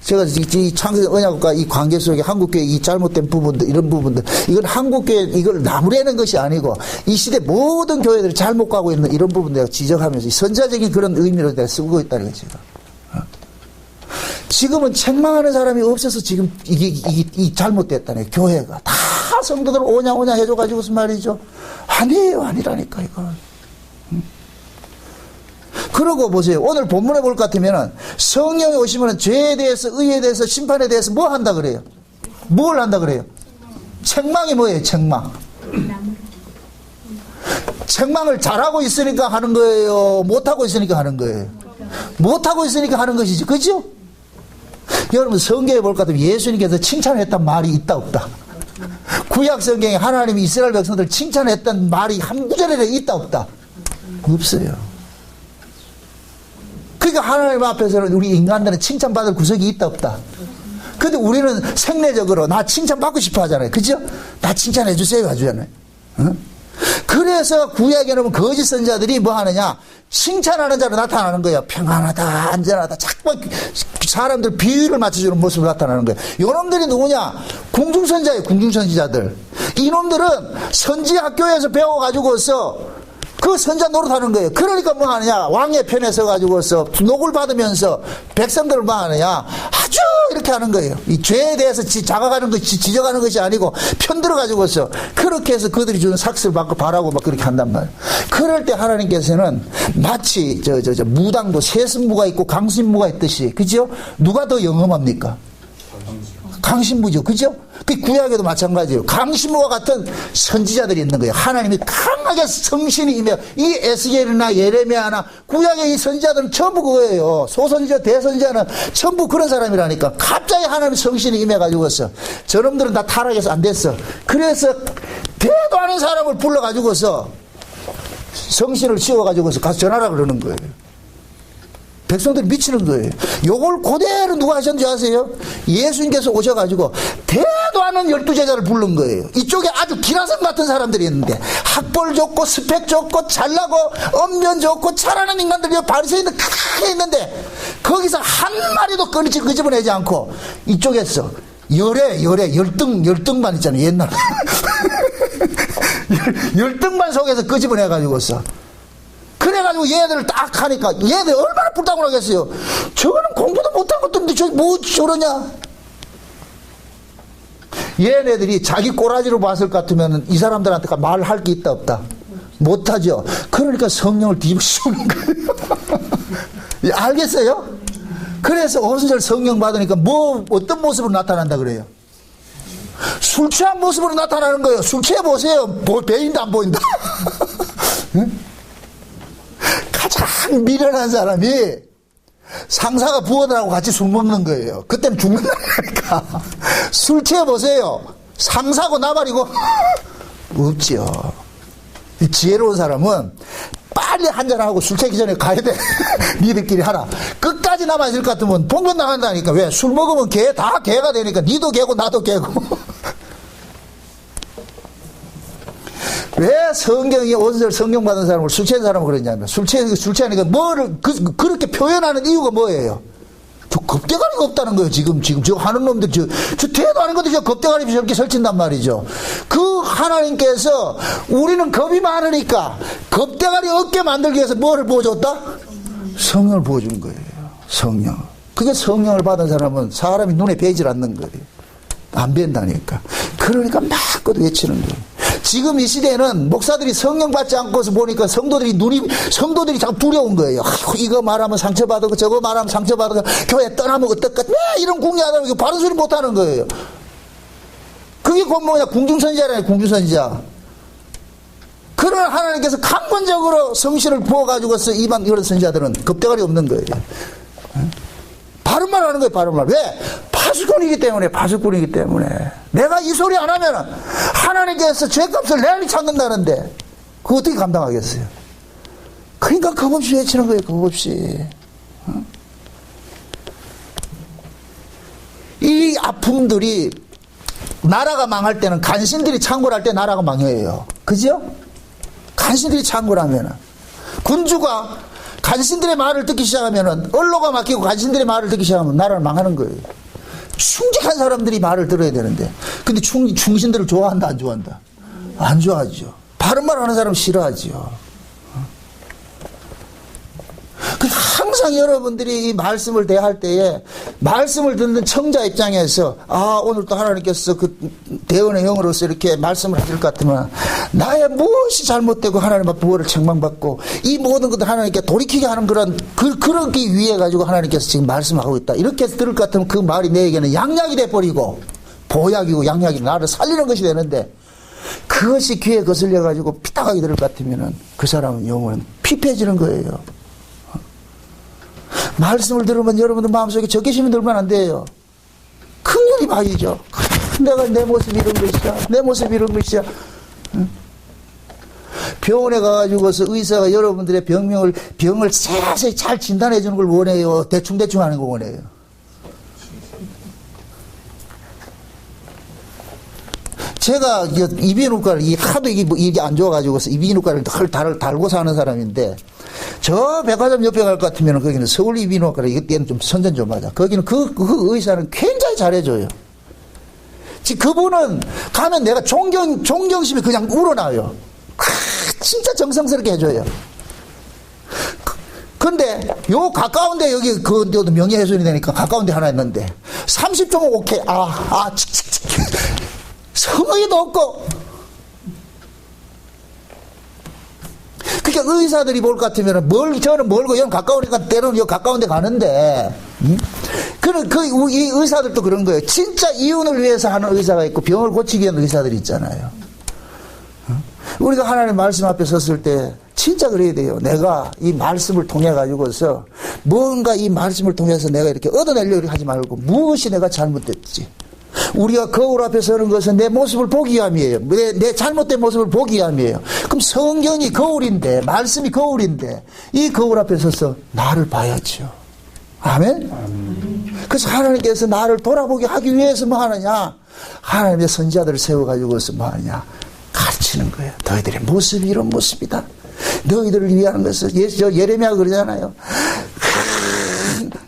제가 이 창세기 언약과 이 관계 속에 한국교회 이 잘못된 부분들, 이런 부분들, 이건 한국교회 이걸 나무라는 것이 아니고 이 시대 모든 교회들이 잘못 가고 있는 이런 부분 내가 지적하면서 선자적인 그런 의미로 내가 쓰고 있다는 거죠. 지금은 책망하는 사람이 없어서 지금 이게 잘못됐다네. 교회가 다 성도들 오냐 해줘가지고서 말이죠. 아니에요, 아니라니까 이건. 그러고 보세요. 오늘 본문에 볼 것 같으면은 성령이 오시면은 죄에 대해서, 의에 대해서, 심판에 대해서 뭐 한다 그래요? 뭘 한다 그래요? 책망이 뭐예요? 책망. 책망을 잘하고 있으니까 하는 거예요? 못하고 있으니까 하는 거예요? 못하고 있으니까 하는 것이지. 그죠? 여러분 성경에 볼 것 같으면 예수님께서 칭찬했던 말이 있다 없다? 구약 성경에 하나님이 이스라엘 백성들 칭찬했던 말이 한 구절에 있다 없다? 없어요. 그러니까 하나님 앞에서는 우리 인간들은 칭찬받을 구석이 있다 없다? 근데 우리는 생리적으로 나 칭찬받고 싶어 하잖아요. 그죠? 나 칭찬해 주세요 하잖아요. 그래서 구약에는 거짓 선자들이 뭐 하느냐? 칭찬하는 자로 나타나는 거예요. 평안하다, 안전하다. 자꾸 사람들 비위를 맞춰주는 모습으로 나타나는 거예요. 이놈들이 누구냐? 궁중선지자예요. 궁중선지자들. 이놈들은 선지 학교에서 배워가지고서 그 선자 노릇하는 거예요. 그러니까 뭐 하느냐? 왕의 편에 서가지고서 녹을 받으면서 백성들을 뭐 하느냐? 아주 이렇게 하는 거예요. 이 죄에 대해서 자각하는 것이, 지적하는 것이 아니고 편들어가지고서 그렇게 해서 그들이 주는 삭스를 받고 바라고 막 그렇게 한단 말이에요. 그럴 때 하나님께서는 마치 무당도 세습무가 있고 강신무가 있듯이, 그죠? 누가 더 영험합니까? 강신무죠. 그죠? 그 구약에도 마찬가지예요. 강신무와 같은 선지자들이 있는 거예요. 하나님이 강하게 성신이 임해. 이 에스겔이나 예레미야나 구약의 이 선지자들은 전부 그거예요. 소선지자, 대선지자는 전부 그런 사람이라니까. 갑자기 하나님의 성신이 임해가지고서 저놈들은 다 타락해서 안 됐어. 그래서 대도 않은 사람을 불러가지고서 성신을 씌워가지고서 가서 전하라 그러는 거예요. 백성들이 미치는 거예요. 요걸 그대로 누가 하셨는지 아세요? 예수님께서 오셔가지고 대도 않은 12제자를 부른 거예요. 이쪽에 아주 기라성 같은 사람들이 있는데 학벌 좋고 스펙 좋고 잘나고 언변 좋고 잘하는 인간들이 바리새인들 크게 있는데 거기서 한 마리도 끄집어내지 않고 이쪽에서 열등만 있잖아요. 옛날에 열등만 속에서 끄집어내가지고서 그래가지고 얘들을 딱 하니까 얘들 얼마나 불당을 하겠어요. 저거는 공부도 못한 것도 없는데 저 뭐 저러냐. 얘네들이 자기 꼬라지로 봤을 것 같으면 이 사람들한테 말할 게 있다 없다? 못하죠. 그러니까 성령을 뒤집어 씌우는 거예요. 알겠어요? 그래서 오순절 성령 받으니까 뭐 어떤 모습으로 나타난다 그래요? 술 취한 모습으로 나타나는 거예요. 술 취해 보세요. 배인다 안 보인다? 응? 가장 미련한 사람이 상사가 부하들하고 같이 술 먹는 거예요. 그때는 죽는다니까. 술 취해보세요. 상사고 나발이고 없죠. 지혜로운 사람은 빨리 한잔하고 술 취하기 전에 가야 돼. 니들끼리 하라. 끝까지 남아있을 것 같으면 봉변 나간다니까. 왜? 술 먹으면 다 개가 되니까 니도 개고 나도 개고. 왜 성경이 오순절 성령 받은 사람을 술 취한 사람을 그러냐면 술 취하니까 뭐를 그렇게 표현하는 이유가 뭐예요? 저 겁대가리가 없다는 거예요. 지금 저 하는 놈들 저 태도 하는 것도 저 겁대가리 저렇게 설친단 말이죠. 그 하나님께서 우리는 겁이 많으니까 겁대가리 없게 만들기 위해서 뭐를 부어줬다? 성령을 부어주는 거예요. 성령. 그게 성령을 받은 사람은 사람이 눈에 배이질 않는 거예요. 안 뵌다니까. 그러니까 막 그것도 외치는 거예요. 지금 이 시대에는 목사들이 성령 받지 않고서 보니까 성도들이 자꾸 두려운 거예요. 이거 말하면 상처받고 저거 말하면 상처받고 교회 떠나면 어떨까? 왜 이런 궁리하다가 바른 소리 못하는 거예요. 그게 곧 뭐냐? 궁중선지자라요. 궁중선지자. 그런 하나님께서 강권적으로 성신을 부어가지고서 이런 선지자들은 겁대가리 없는 거예요. 바른 말 하는 거예요. 바른 말. 왜? 파수꾼이기 때문에. 내가 이 소리 안 하면 하나님께서 죄값을 내리 찾는다는데 그거 어떻게 감당하겠어요? 그러니까 겁없이 외치는 거예요. 겁없이. 이 아픔들이 나라가 망할 때는 간신들이 창궐할 때 나라가 망해요. 그죠? 간신들이 창궐하면 군주가 간신들의 말을 듣기 시작하면 언로가 막히고 간신들의 말을 듣기 시작하면 나라를 망하는 거예요. 충직한 사람들이 말을 들어야 되는데 근데 충신들을 좋아한다 안 좋아한다? 안 좋아하죠. 바른 말 하는 사람 싫어하죠. 항상 여러분들이 이 말씀을 대할 때에 말씀을 듣는 청자 입장에서 오늘 또 하나님께서 그 대언의 형으로서 이렇게 말씀을 하실 것 같으면 나의 무엇이 잘못되고 하나님 앞에 부활을 책망받고 이 모든 것들 하나님께 돌이키게 하는 그러기 위해 가지고 하나님께서 지금 말씀하고 있다. 이렇게 해서 들을 것 같으면 그 말이 내에게는 양약이 돼버리고 보약이고 양약이 나를 살리는 것이 되는데 그것이 귀에 거슬려 가지고 피딱하게 들을 것 같으면 그 사람은 영혼은 피폐해지는 거예요. 말씀을 들으면 여러분들 마음속에 적개심이 들면 안 돼요. 큰일이 봐야죠. 내가 내 모습이 이런 것이야. 응? 병원에 가가지고서 의사가 여러분들의 병을 자세히 잘 진단해 주는 걸 원해요? 대충 하는 거 원해요? 제가 이비인후과를 하도 이게 안 좋아가지고서 이비인후과를 달고 사는 사람인데 저 백화점 옆에 갈 것 같으면 거기는 서울 이비인후과라 이때는 좀 선전 좀 하자. 거기는 그 의사는 굉장히 잘해줘요. 그분은 가면 내가 존경심이 그냥 우러나요. 진짜 정성스럽게 해줘요. 근데 요 가까운데 여기 그것도 명예훼손이 되니까 가까운데 하나 있는데 30초면 오케이. 성의도 없고. 그러니까 의사들이 볼 것 같으면 저는 멀고 여기 가까우니까 때로는 여기 가까운데 가는데 이 의사들도 그런 거예요. 진짜 이윤을 위해서 하는 의사가 있고 병을 고치기 위한 의사들이 있잖아요. 우리가 하나님 말씀 앞에 섰을 때 진짜 그래야 돼요. 내가 이 말씀을 통해 가지고서 뭔가 이 말씀을 통해서 내가 이렇게 얻어내려고 하지 말고 무엇이 내가 잘못됐지. 우리가 거울 앞에 서는 것은 내 모습을 보기 위함이에요. 내 잘못된 모습을 보기 위함이에요. 그럼 성경이 거울인데, 말씀이 거울인데, 이 거울 앞에 서서 나를 봐야죠. 아멘? 그래서 하나님께서 나를 돌아보게 하기 위해서 뭐 하느냐? 하나님의 선지자들을 세워가지고서 뭐 하느냐? 가르치는 거예요. 너희들의 모습이 이런 모습이다. 너희들을 위하는 것은, 예레미야가 그러잖아요.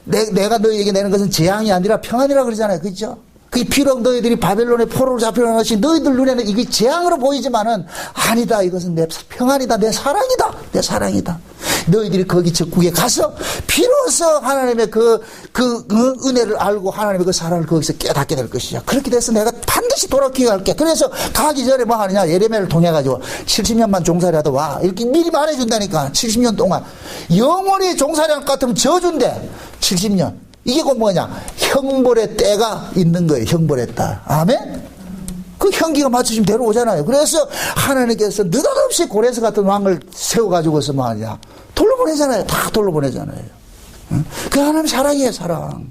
내가 너희에게 내는 것은 재앙이 아니라 평안이라 그러잖아요. 그죠? 그 비록 너희들이 바벨론의 포로로 잡혀간 것이 너희들 눈에는 이게 재앙으로 보이지만은 아니다. 이것은 내 평안이다. 내 사랑이다. 내 사랑이다. 너희들이 거기 적국에 가서 비로소 하나님의 그 은혜를 알고 하나님의 그 사랑을 거기서 깨닫게 될 것이야. 그렇게 돼서 내가 반드시 돌아오게 할게. 그래서 가기 전에 뭐 하느냐? 예레미야를 통해 가지고 70년만 종살이하다 와. 이렇게 미리 말해준다니까. 70년 동안 영원히 종살이할 것 같으면 저주인데 70년. 이게 곧 뭐냐? 형벌의 때가 있는 거예요. 형벌의 때. 아멘? 그 형기가 맞추시면 데려오잖아요. 그래서 하나님께서 느닷없이 고레스 같은 왕을 세워가지고서 뭐 하냐? 돌려보내잖아요. 다 돌려보내잖아요. 그 하나님 사랑이에요. 사랑.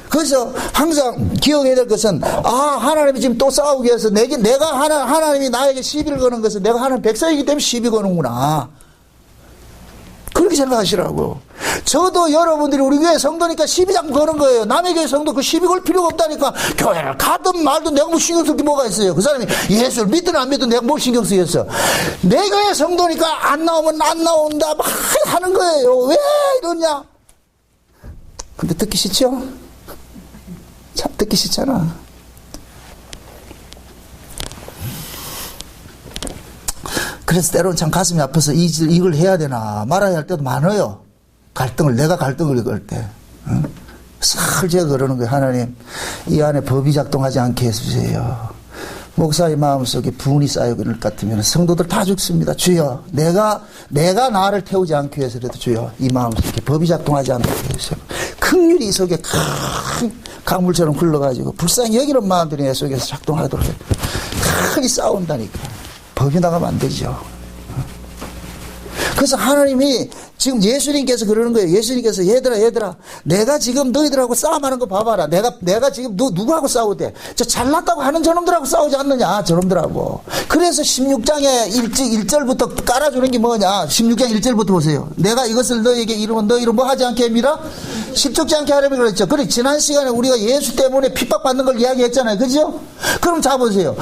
그래서 항상 기억해야 될 것은 하나님이 지금 또 싸우기 위해서 내가 하나님이 나에게 시비를 거는 것은 내가 하나님 백성이기 때문에 시비 거는구나. 그렇게 생각하시라고. 저도 여러분들이 우리 교회 성도니까 시비 자꾸 거는 거예요. 남의 교회 성도 그 시비 걸 필요가 없다니까. 교회를 가든 말든 내가 뭐 신경 쓸 게 뭐가 있어요. 그 사람이 예수를 믿든 안 믿든 내가 뭘 신경 쓰겠어. 내 교회 성도니까 안 나오면 안 나온다 막 하는 거예요. 왜 이러냐. 근데 듣기 싫죠? 참 듣기 싫잖아. 그래서 때로는 참 가슴이 아파서 이걸 해야 되나 말아야 할 때도 많아요. 내가 갈등을 이걸 때. 제가 그러는 거예요. 하나님, 이 안에 법이 작동하지 않게 해주세요. 목사의 마음속에 분이 쌓이고 이럴 것 같으면 성도들 다 죽습니다. 주여, 내가 나를 태우지 않기 위해서라도 주여, 이 마음속에 법이 작동하지 않게 해주세요. 긍휼이 이 속에 큰 강물처럼 흘러가지고 불쌍히 여기는 마음들이 내 속에서 작동하도록 해요. 크게 싸운다니까. 법이 나가면 안 되죠. 그래서 하나님이 지금 예수님께서 그러는 거예요. 예수님께서 얘들아 내가 지금 너희들하고 싸움하는 거 봐봐라. 내가 지금 누구하고 싸우대? 저 잘났다고 하는 저놈들하고 싸우지 않느냐. 저놈들하고. 그래서 16장에 1절부터 깔아주는 게 뭐냐. 16장 1절부터 보세요. 내가 이것을 너희에게 이루면 너희로 뭐 하지 않게 합니다. 실족지 않게 하려면 그랬죠. 그래 지난 시간에 우리가 예수 때문에 핍박받는 걸 이야기했잖아요. 그죠? 그럼 자 보세요.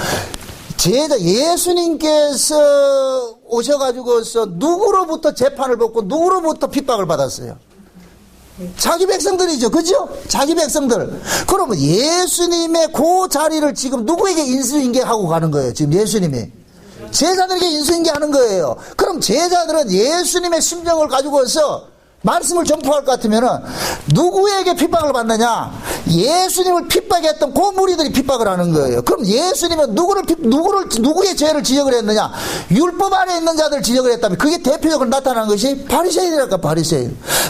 예수님께서 오셔가지고서 누구로부터 재판을 받고 누구로부터 핍박을 받았어요? 자기 백성들이죠. 그죠? 자기 백성들. 그러면 예수님의 그 자리를 지금 누구에게 인수인계하고 가는 거예요? 지금 예수님이. 제자들에게 인수인계하는 거예요. 그럼 제자들은 예수님의 심정을 가지고서 말씀을 전포할 것 같으면은 누구에게 핍박을 받느냐? 예수님을 핍박했던 그 무리들이 핍박을 하는 거예요. 그럼 예수님은 누구의 죄를 지적을 했느냐? 율법 안에 있는 자들 지적을 했다면 그게 대표적으로 나타난 것이 바리새인이랄까.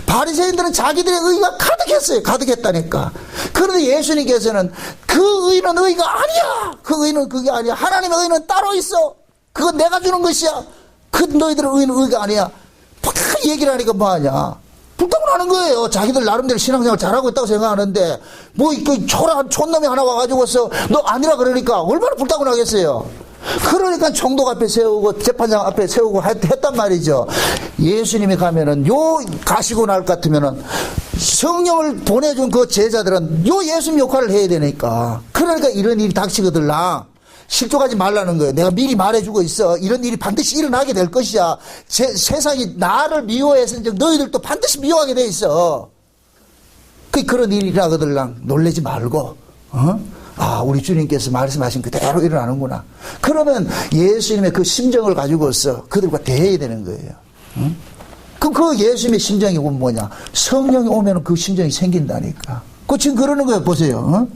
바리새인들은 자기들의 의가 가득했어요. 가득했다니까. 그런데 예수님께서는 그 의는 의가 아니야. 그 의는 그게 아니야. 하나님의 의는 따로 있어. 그건 내가 주는 것이야. 그 너희들의 의는 의가 아니야. 막 얘기를 하니까 뭐하냐. 불평을 하는 거예요. 자기들 나름대로 신앙생활 잘하고 있다고 생각하는데 뭐 그 초라한 촌놈이 하나 와가지고서 너 아니라 그러니까 얼마나 불타고 나겠어요. 그러니까 총독 앞에 세우고 재판장 앞에 세우고 했단 말이죠. 예수님이 가면은 가시고 날 것 같으면은 성령을 보내준 그 제자들은 예수님 역할을 해야 되니까. 그러니까 이런 일이 닥치거들라. 실족하지 말라는 거예요. 내가 미리 말해주고 있어. 이런 일이 반드시 일어나게 될 것이야. 세상이 나를 미워해서 너희들도 반드시 미워하게 돼 있어. 그런 일이라거들랑 놀라지 말고, 우리 주님께서 말씀하신 그대로 일어나는구나. 그러면 예수님의 그 심정을 가지고서 그들과 대해야 되는 거예요. 그럼 그 예수님의 심정이 뭐냐? 성령이 오면 그 심정이 생긴다니까. 지금 그러는 거예요. 보세요.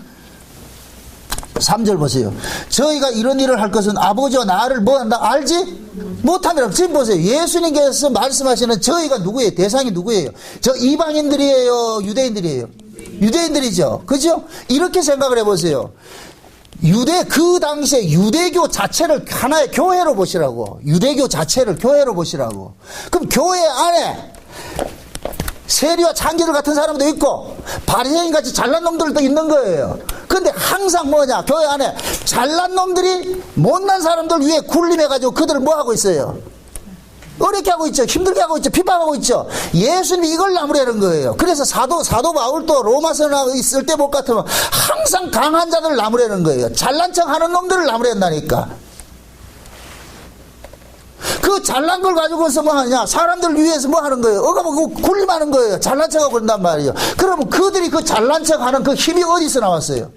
3절 보세요. 저희가 이런 일을 할 것은 아버지와 나를 뭐 한다? 알지? 못함이라. 지금 보세요. 예수님께서 말씀하시는 저희가 누구예요? 대상이 누구예요? 저 이방인들이에요? 유대인들이에요? 유대인들이죠. 그죠? 이렇게 생각을 해보세요. 그 당시에 유대교 자체를 하나의 교회로 보시라고. 유대교 자체를 교회로 보시라고. 그럼 교회 안에 세리와 창기들 같은 사람도 있고 바리새인 같이 잘난 놈들도 있는 거예요. 근데 항상 뭐냐? 교회 안에 잘난 놈들이 못난 사람들 위에 군림해가지고 그들을 뭐 하고 있어요? 어렵게 하고 있죠. 힘들게 하고 있죠. 핍박하고 있죠. 예수님이 이걸 나무라는 거예요. 그래서 사도 바울도 로마서 있을 때 못 같으면 항상 강한 자들을 나무라는 거예요. 잘난 척 하는 놈들을 나무란다니까. 그 잘난 걸 가지고서 뭐 하냐? 사람들 위해서 뭐 하는 거예요? 뭐 굴림하는 거예요. 잘난 척하고 그런단 말이에요. 그러면 그들이 그 잘난 척 하는 그 힘이 어디서 나왔어요?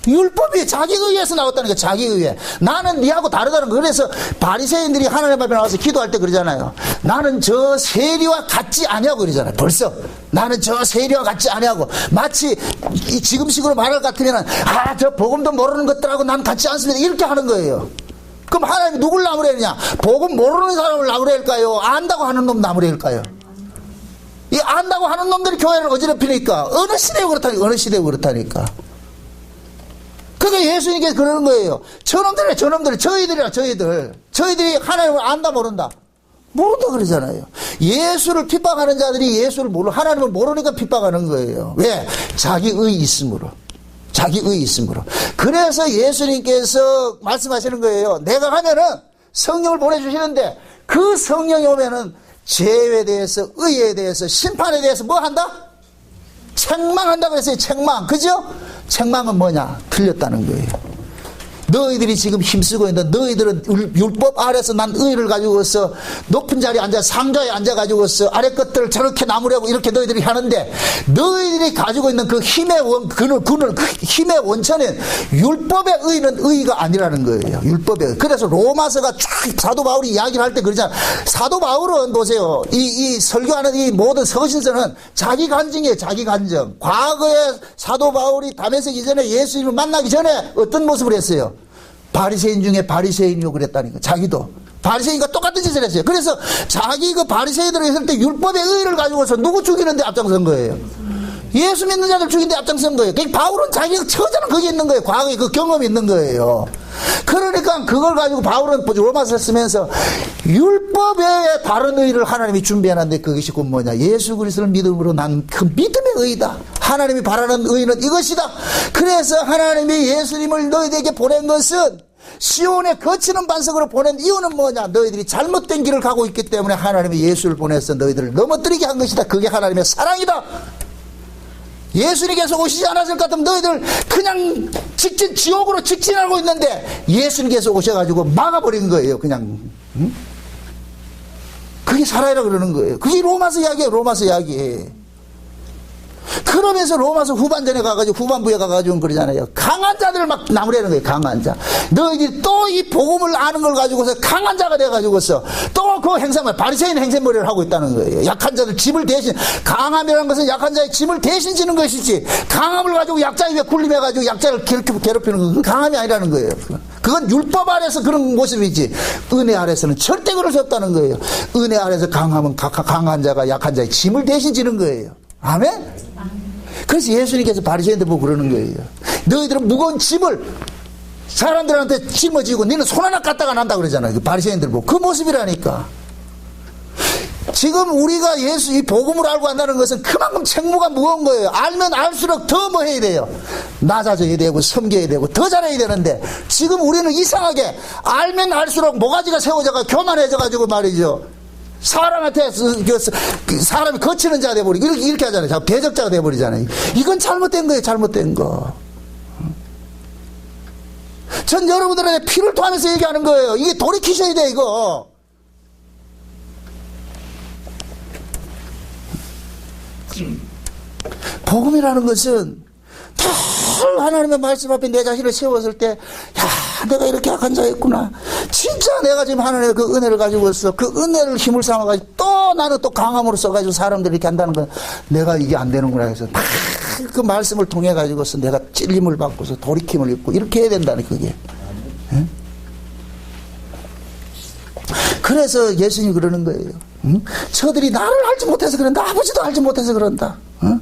율법이 자기 의에서 나왔다는 게 자기 의에. 나는 니하고 다르다는 거. 그래서 바리새인들이 하나님 앞에 나와서 기도할 때 그러잖아요. 나는 저 세리와 같지 아니하고 그러잖아요. 벌써 나는 저 세리와 같지 아니하고 마치 지금식으로 말할 것 같으면 저 복음도 모르는 것들하고 난 같지 않습니다. 이렇게 하는 거예요. 그럼 하나님이 누굴 나무래느냐? 복음 모르는 사람을 나무래일까요? 안다고 하는 놈 나무래일까요? 이 안다고 하는 놈들이 교회를 어지럽히니까 어느 시대에 그렇다니까. 그게 예수님께서 그러는 거예요. 저놈들이 저희들이 하나님을 안다 모른다 그러잖아요. 예수를 핍박하는 자들이 하나님을 모르니까 핍박하는 거예요. 왜? 자기의 있음으로. 그래서 예수님께서 말씀하시는 거예요. 내가 가면은 성령을 보내주시는데 그 성령이 오면은 죄에 대해서, 의에 대해서, 심판에 대해서 뭐 한다? 책망한다고 했어요. 책망. 그죠? 책망은 뭐냐? 틀렸다는 거예요. 너희들이 지금 힘쓰고 있는데 너희들은 율법 아래서 난 의를 가지고서 높은 자리에 앉아 상좌에 앉아가지고서 아래 것들을 저렇게 나무라고 이렇게 너희들이 하는데 너희들이 가지고 있는 그 힘의 힘의 원천은 율법의 의는 의가 아니라는 거예요. 율법의 의. 그래서 로마서가 쫙 사도 바울이 이야기를 할 때 그러잖아요. 사도 바울은 보세요. 이 설교하는 이 모든 서신서는 자기 간증이에요. 자기 간증. 과거에 사도 바울이 다메섹 이전에 예수님을 만나기 전에 어떤 모습을 했어요? 바리새인 중에 바리새인이요 그랬다니까. 자기도 바리새인과 똑같은 짓을 했어요. 그래서 자기 그 바리새인들을 했을 때 율법의 의를 가지고서 누구 죽이는데 앞장선 거예요? 예수 믿는 자들 죽이는데 앞장선 거예요. 바울은 자기가 처자는 거기 있는 거예요. 과거에 그 경험이 있는 거예요. 그러니까 그걸 가지고 바울은 로마서 쓰면서 율법의 다른 의를 하나님이 준비해놨는데 그것이 곧 뭐냐? 예수 그리스도를 믿음으로 난 그 믿음의 의다. 하나님이 바라는 의는 이것이다. 그래서 하나님이 예수님을 너희에게 보낸 것은 시온에 거치는 반석으로 보낸 이유는 뭐냐? 너희들이 잘못된 길을 가고 있기 때문에 하나님이 예수를 보내서 너희들을 넘어뜨리게 한 것이다. 그게 하나님의 사랑이다. 예수님께서 오시지 않았을 것 같으면 너희들 그냥 지옥으로 직진하고 있는데 예수님께서 오셔가지고 막아버린 거예요. 그냥. 그게 살아이라 그러는 거예요. 그게 로마서 이야기예요. 로마서 이야기. 그러면서 로마서 후반부에 가가지고 그러잖아요. 강한 자들을 막 나무라는 거예요. 강한 자. 너희들이 또 이 복음을 아는 걸 가지고서 강한 자가 돼가지고서 또 그 행세머리, 바리새인 행세머리를 하고 있다는 거예요. 약한 자들 짐을 대신, 강함이라는 것은 약한 자의 짐을 대신 지는 것이지, 강함을 가지고 약자 위에 군림해가지고 약자를 괴롭히는 건 강함이 아니라는 거예요. 그건 율법 아래서 그런 모습이지, 은혜 아래서는 절대 그럴 수 없다는 거예요. 은혜 아래서 강함은 강한 자가 약한 자의 짐을 대신 지는 거예요. 아멘? 그래서 예수님께서 바리새인들 보고 그러는 거예요. 너희들은 무거운 짐을 사람들한테 짊어지고 너는 손 하나 갖다가 난다 그러잖아요. 그 바리새인들 보고. 그 모습이라니까. 지금 우리가 이 복음을 알고 한다는 것은 그만큼 책무가 무거운 거예요. 알면 알수록 더 뭐 해야 돼요? 낮아져야 되고 섬겨야 되고 더 잘해야 되는데 지금 우리는 이상하게 알면 알수록 모가지가 세워져가 교만해져가지고 말이죠. 사람한테 사람이 거치는 자가 돼버리고 이렇게 하잖아요. 대적자가 돼버리잖아요. 이건 잘못된 거예요. 잘못된 거. 전 여러분들에게 피를 토하면서 얘기하는 거예요. 이게 돌이키셔야 돼, 이거. 복음이라는 것은 늘 하나님의 말씀 앞에 내 자신을 세웠을 때, 야, 내가 이렇게 약한 자였구나. 진짜 내가 지금 하나님의 그 은혜를 가지고 있어. 그 은혜를 힘을 삼아가지고 또 나는 또 강함으로 써가지고 사람들이 이렇게 한다는 건 내가 이게 안 되는구나 해서 막 그 말씀을 통해 가지고서 내가 찔림을 받고서 돌이킴을 입고 이렇게 해야 된다는 그게. 예? 그래서 예수님이 그러는 거예요. 응? 저들이 나를 알지 못해서 그런다. 아버지도 알지 못해서 그런다. 응?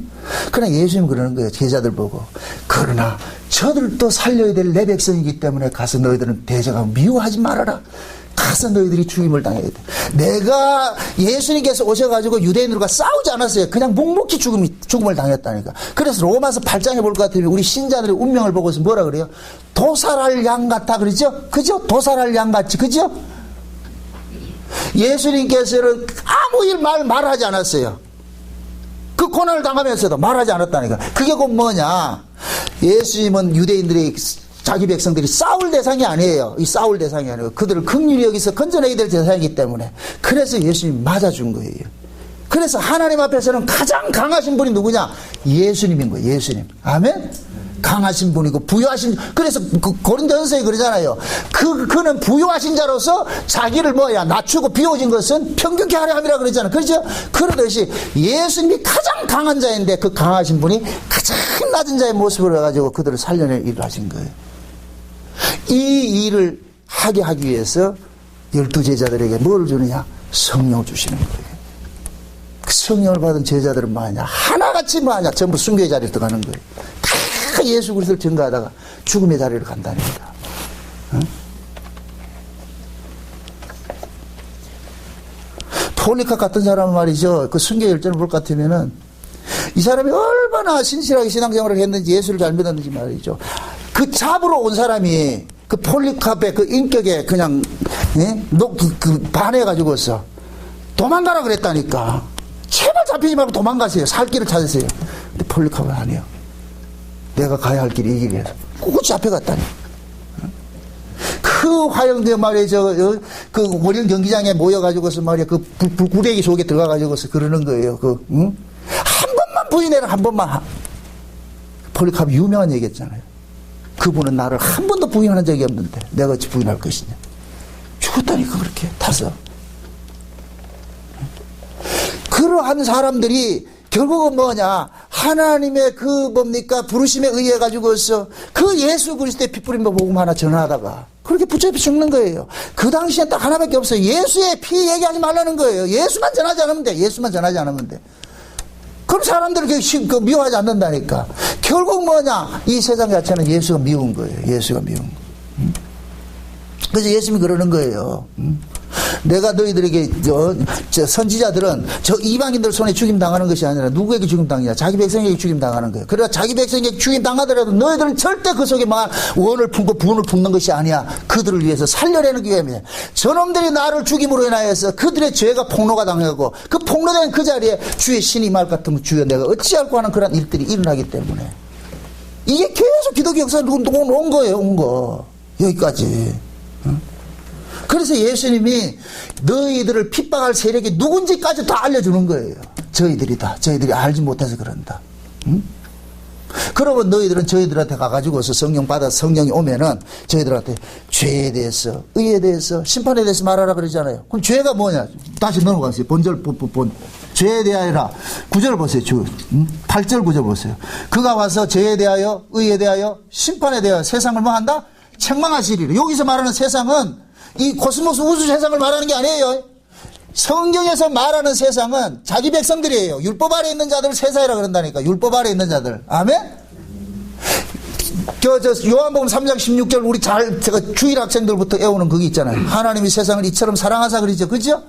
그러나 예수님이 그러는 거예요. 제자들 보고. 그러나 저들도 살려야 될 내 백성이기 때문에 가서 너희들은 대적하고 미워하지 말아라. 가서 너희들이 죽임을 당해야 돼. 내가 예수님께서 오셔가지고 유대인들과 싸우지 않았어요. 그냥 묵묵히 죽음을 당했다니까. 그래서 로마서 8장에 볼 것 같으면 우리 신자들의 운명을 보고서 뭐라 그래요? 도살할 양 같아 그러죠? 그죠? 도살할 양 같지 그죠? 예수님께서는 아무 일 말하지 않았어요. 그 고난을 당하면서도 말하지 않았다니까. 그게 곧 뭐냐? 예수님은 유대인들이 자기 백성들이 싸울 대상이 아니에요. 이 싸울 대상이 아니고 그들을 긍휼히 여기서 건져내야 될 대상이기 때문에. 그래서 예수님이 맞아준 거예요. 그래서 하나님 앞에서는 가장 강하신 분이 누구냐? 예수님인 거예요. 예수님. 아멘? 강하신 분이고 부유하신. 그래서 그 고린도전서에 그러잖아요. 그는 부유하신 자로서 자기를 낮추고 비워진 것은 평균케 하려 함이라 그러잖아요. 그렇죠? 그러듯이 예수님이 가장 강한 자인데 그 강하신 분이 가장 낮은 자의 모습을 해가지고 그들을 살려낼 일을 하신 거예요. 이 일을 하게 하기 위해서 12 제자들에게 뭘 주느냐? 성령을 주시는 거예요. 그 성령을 받은 제자들은 뭐하냐? 하나같이 뭐하냐? 전부 순교의 자리에 들어가는 거예요. 다 예수 그리스도를 증거하다가 죽음의 자리를 간다니까. 응? 폴리캅 같은 사람은 말이죠. 그 순교 열전을 볼 것 같으면은 이 사람이 얼마나 신실하게 신앙생활을 했는지 예수를 잘 믿었는지 말이죠. 그 잡으러 온 사람이 그 폴리캅의 그 인격에 그냥 반해가지고서 도망가라 그랬다니까. 제발 잡히지 말고 도망가세요. 살 길을 찾으세요. 근데 폴리캅은 아니에요. 내가 가야 할 길이 이 길이에요. 꼭 잡혀갔다니. 그 화영대 말이죠. 그 월영 경기장에 모여가지고서 말이야. 그 불구레기 속에 들어가가지고서 그러는 거예요. 한 번만 부인해라. 한 번만. 폴리캅이 유명한 얘기했잖아요. 그분은 나를 한 번도 부인한 적이 없는데 내가 어찌 부인할 것이냐. 죽었다니까 그렇게 타서. 그러한 사람들이 결국은 뭐냐? 하나님의 부르심에 의해 가지고서 그 예수 그리스도의 피 뿌린 복음 하나 전하다가 그렇게 붙잡혀 죽는 거예요. 그 당시엔 딱 하나밖에 없어요. 예수의 피 얘기하지 말라는 거예요. 예수만 전하지 않으면 돼. 예수만 전하지 않으면 돼. 그럼 사람들을 미워하지 않는다니까. 결국 뭐냐? 이 세상 자체는 예수가 미운 거예요. 예수가 미운 거. 그래서 예수님이 그러는 거예요. 내가 너희들에게 선지자들은 저 이방인들 손에 죽임 당하는 것이 아니라 누구에게 죽임 당하냐? 자기 백성에게 죽임 당하는 거예요. 그러나 자기 백성에게 죽임 당하더라도 너희들은 절대 그 속에 원을 품고 분을 품는 것이 아니야. 그들을 위해서 살려내는 위함이야. 저놈들이 나를 죽임으로 인하여서 그들의 죄가 폭로가 당하고 그 폭로된 그 자리에 주의 신이 임할 같으면 주여 내가 어찌할꼬 하는 그런 일들이 일어나기 때문에 이게 계속 기독교 역사에 온 거예요. 온 거. 여기까지. 그래서 예수님이 너희들을 핍박할 세력이 누군지까지 다 알려주는 거예요. 저희들이다. 저희들이 알지 못해서 그런다. 응? 그러면 너희들은 저희들한테 가가지고서 성령 받아서 성령이 오면은 저희들한테 죄에 대해서, 의에 대해서, 심판에 대해서 말하라 그러잖아요. 그럼 죄가 뭐냐? 다시 넘어가세요. 본절, 죄에 대하여라. 9절 보세요. 8절 9절 보세요. 그가 와서 죄에 대하여, 의에 대하여, 심판에 대하여 세상을 뭐 한다? 책망하시리라. 여기서 말하는 세상은 이 코스모스 우주 세상을 말하는 게 아니에요. 성경에서 말하는 세상은 자기 백성들이에요. 율법 아래 있는 자들을 세상이라 그런다니까. 율법 아래 있는 자들. 아멘? 요한복음 3장 16절 우리 제가 주일 학생들부터 애우는 그게 있잖아요. 하나님이 세상을 이처럼 사랑하사 그러죠. 그죠?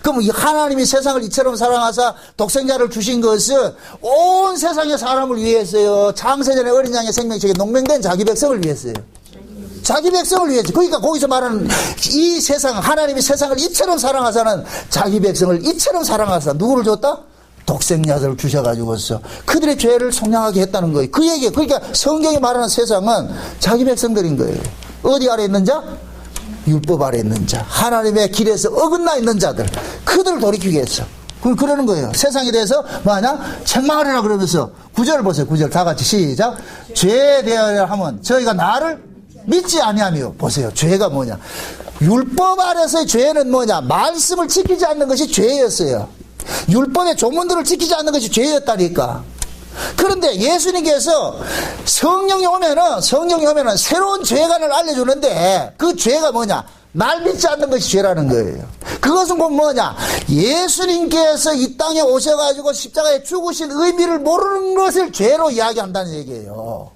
그럼 하나님이 세상을 이처럼 사랑하사 독생자를 주신 것은 온 세상의 사람을 위해서요. 창세전에 어린 양의 생명책에 농맹된 자기 백성을 위해서요. 자기 백성을 위해서. 그러니까 거기서 말하는 이 세상, 하나님이 세상을 이처럼 사랑하사는 자기 백성을 이처럼 사랑하사 누구를 줬다? 독생자를 주셔가지고서 그들의 죄를 속량하게 했다는 거예요. 그 얘기예요. 그러니까 성경이 말하는 세상은 자기 백성들인 거예요. 어디 아래 있는 자? 율법 아래 있는 자. 하나님의 길에서 어긋나 있는 자들. 그들을 돌이키기 위해서. 그러는 거예요. 세상에 대해서 뭐하냐? 책망하리라 그러면서 9절 보세요. 9절 다 같이 시작. 죄에 대하여 하면 저희가 나를 믿지 아니하며. 보세요. 죄가 뭐냐? 율법 아래서의 죄는 뭐냐? 말씀을 지키지 않는 것이 죄였어요. 율법의 조문들을 지키지 않는 것이 죄였다니까. 그런데 예수님께서 성령이 오면은 새로운 죄관을 알려주는데 그 죄가 뭐냐? 날 믿지 않는 것이 죄라는 거예요. 그것은 곧 뭐냐? 예수님께서 이 땅에 오셔가지고 십자가에 죽으신 의미를 모르는 것을 죄로 이야기한다는 얘기예요.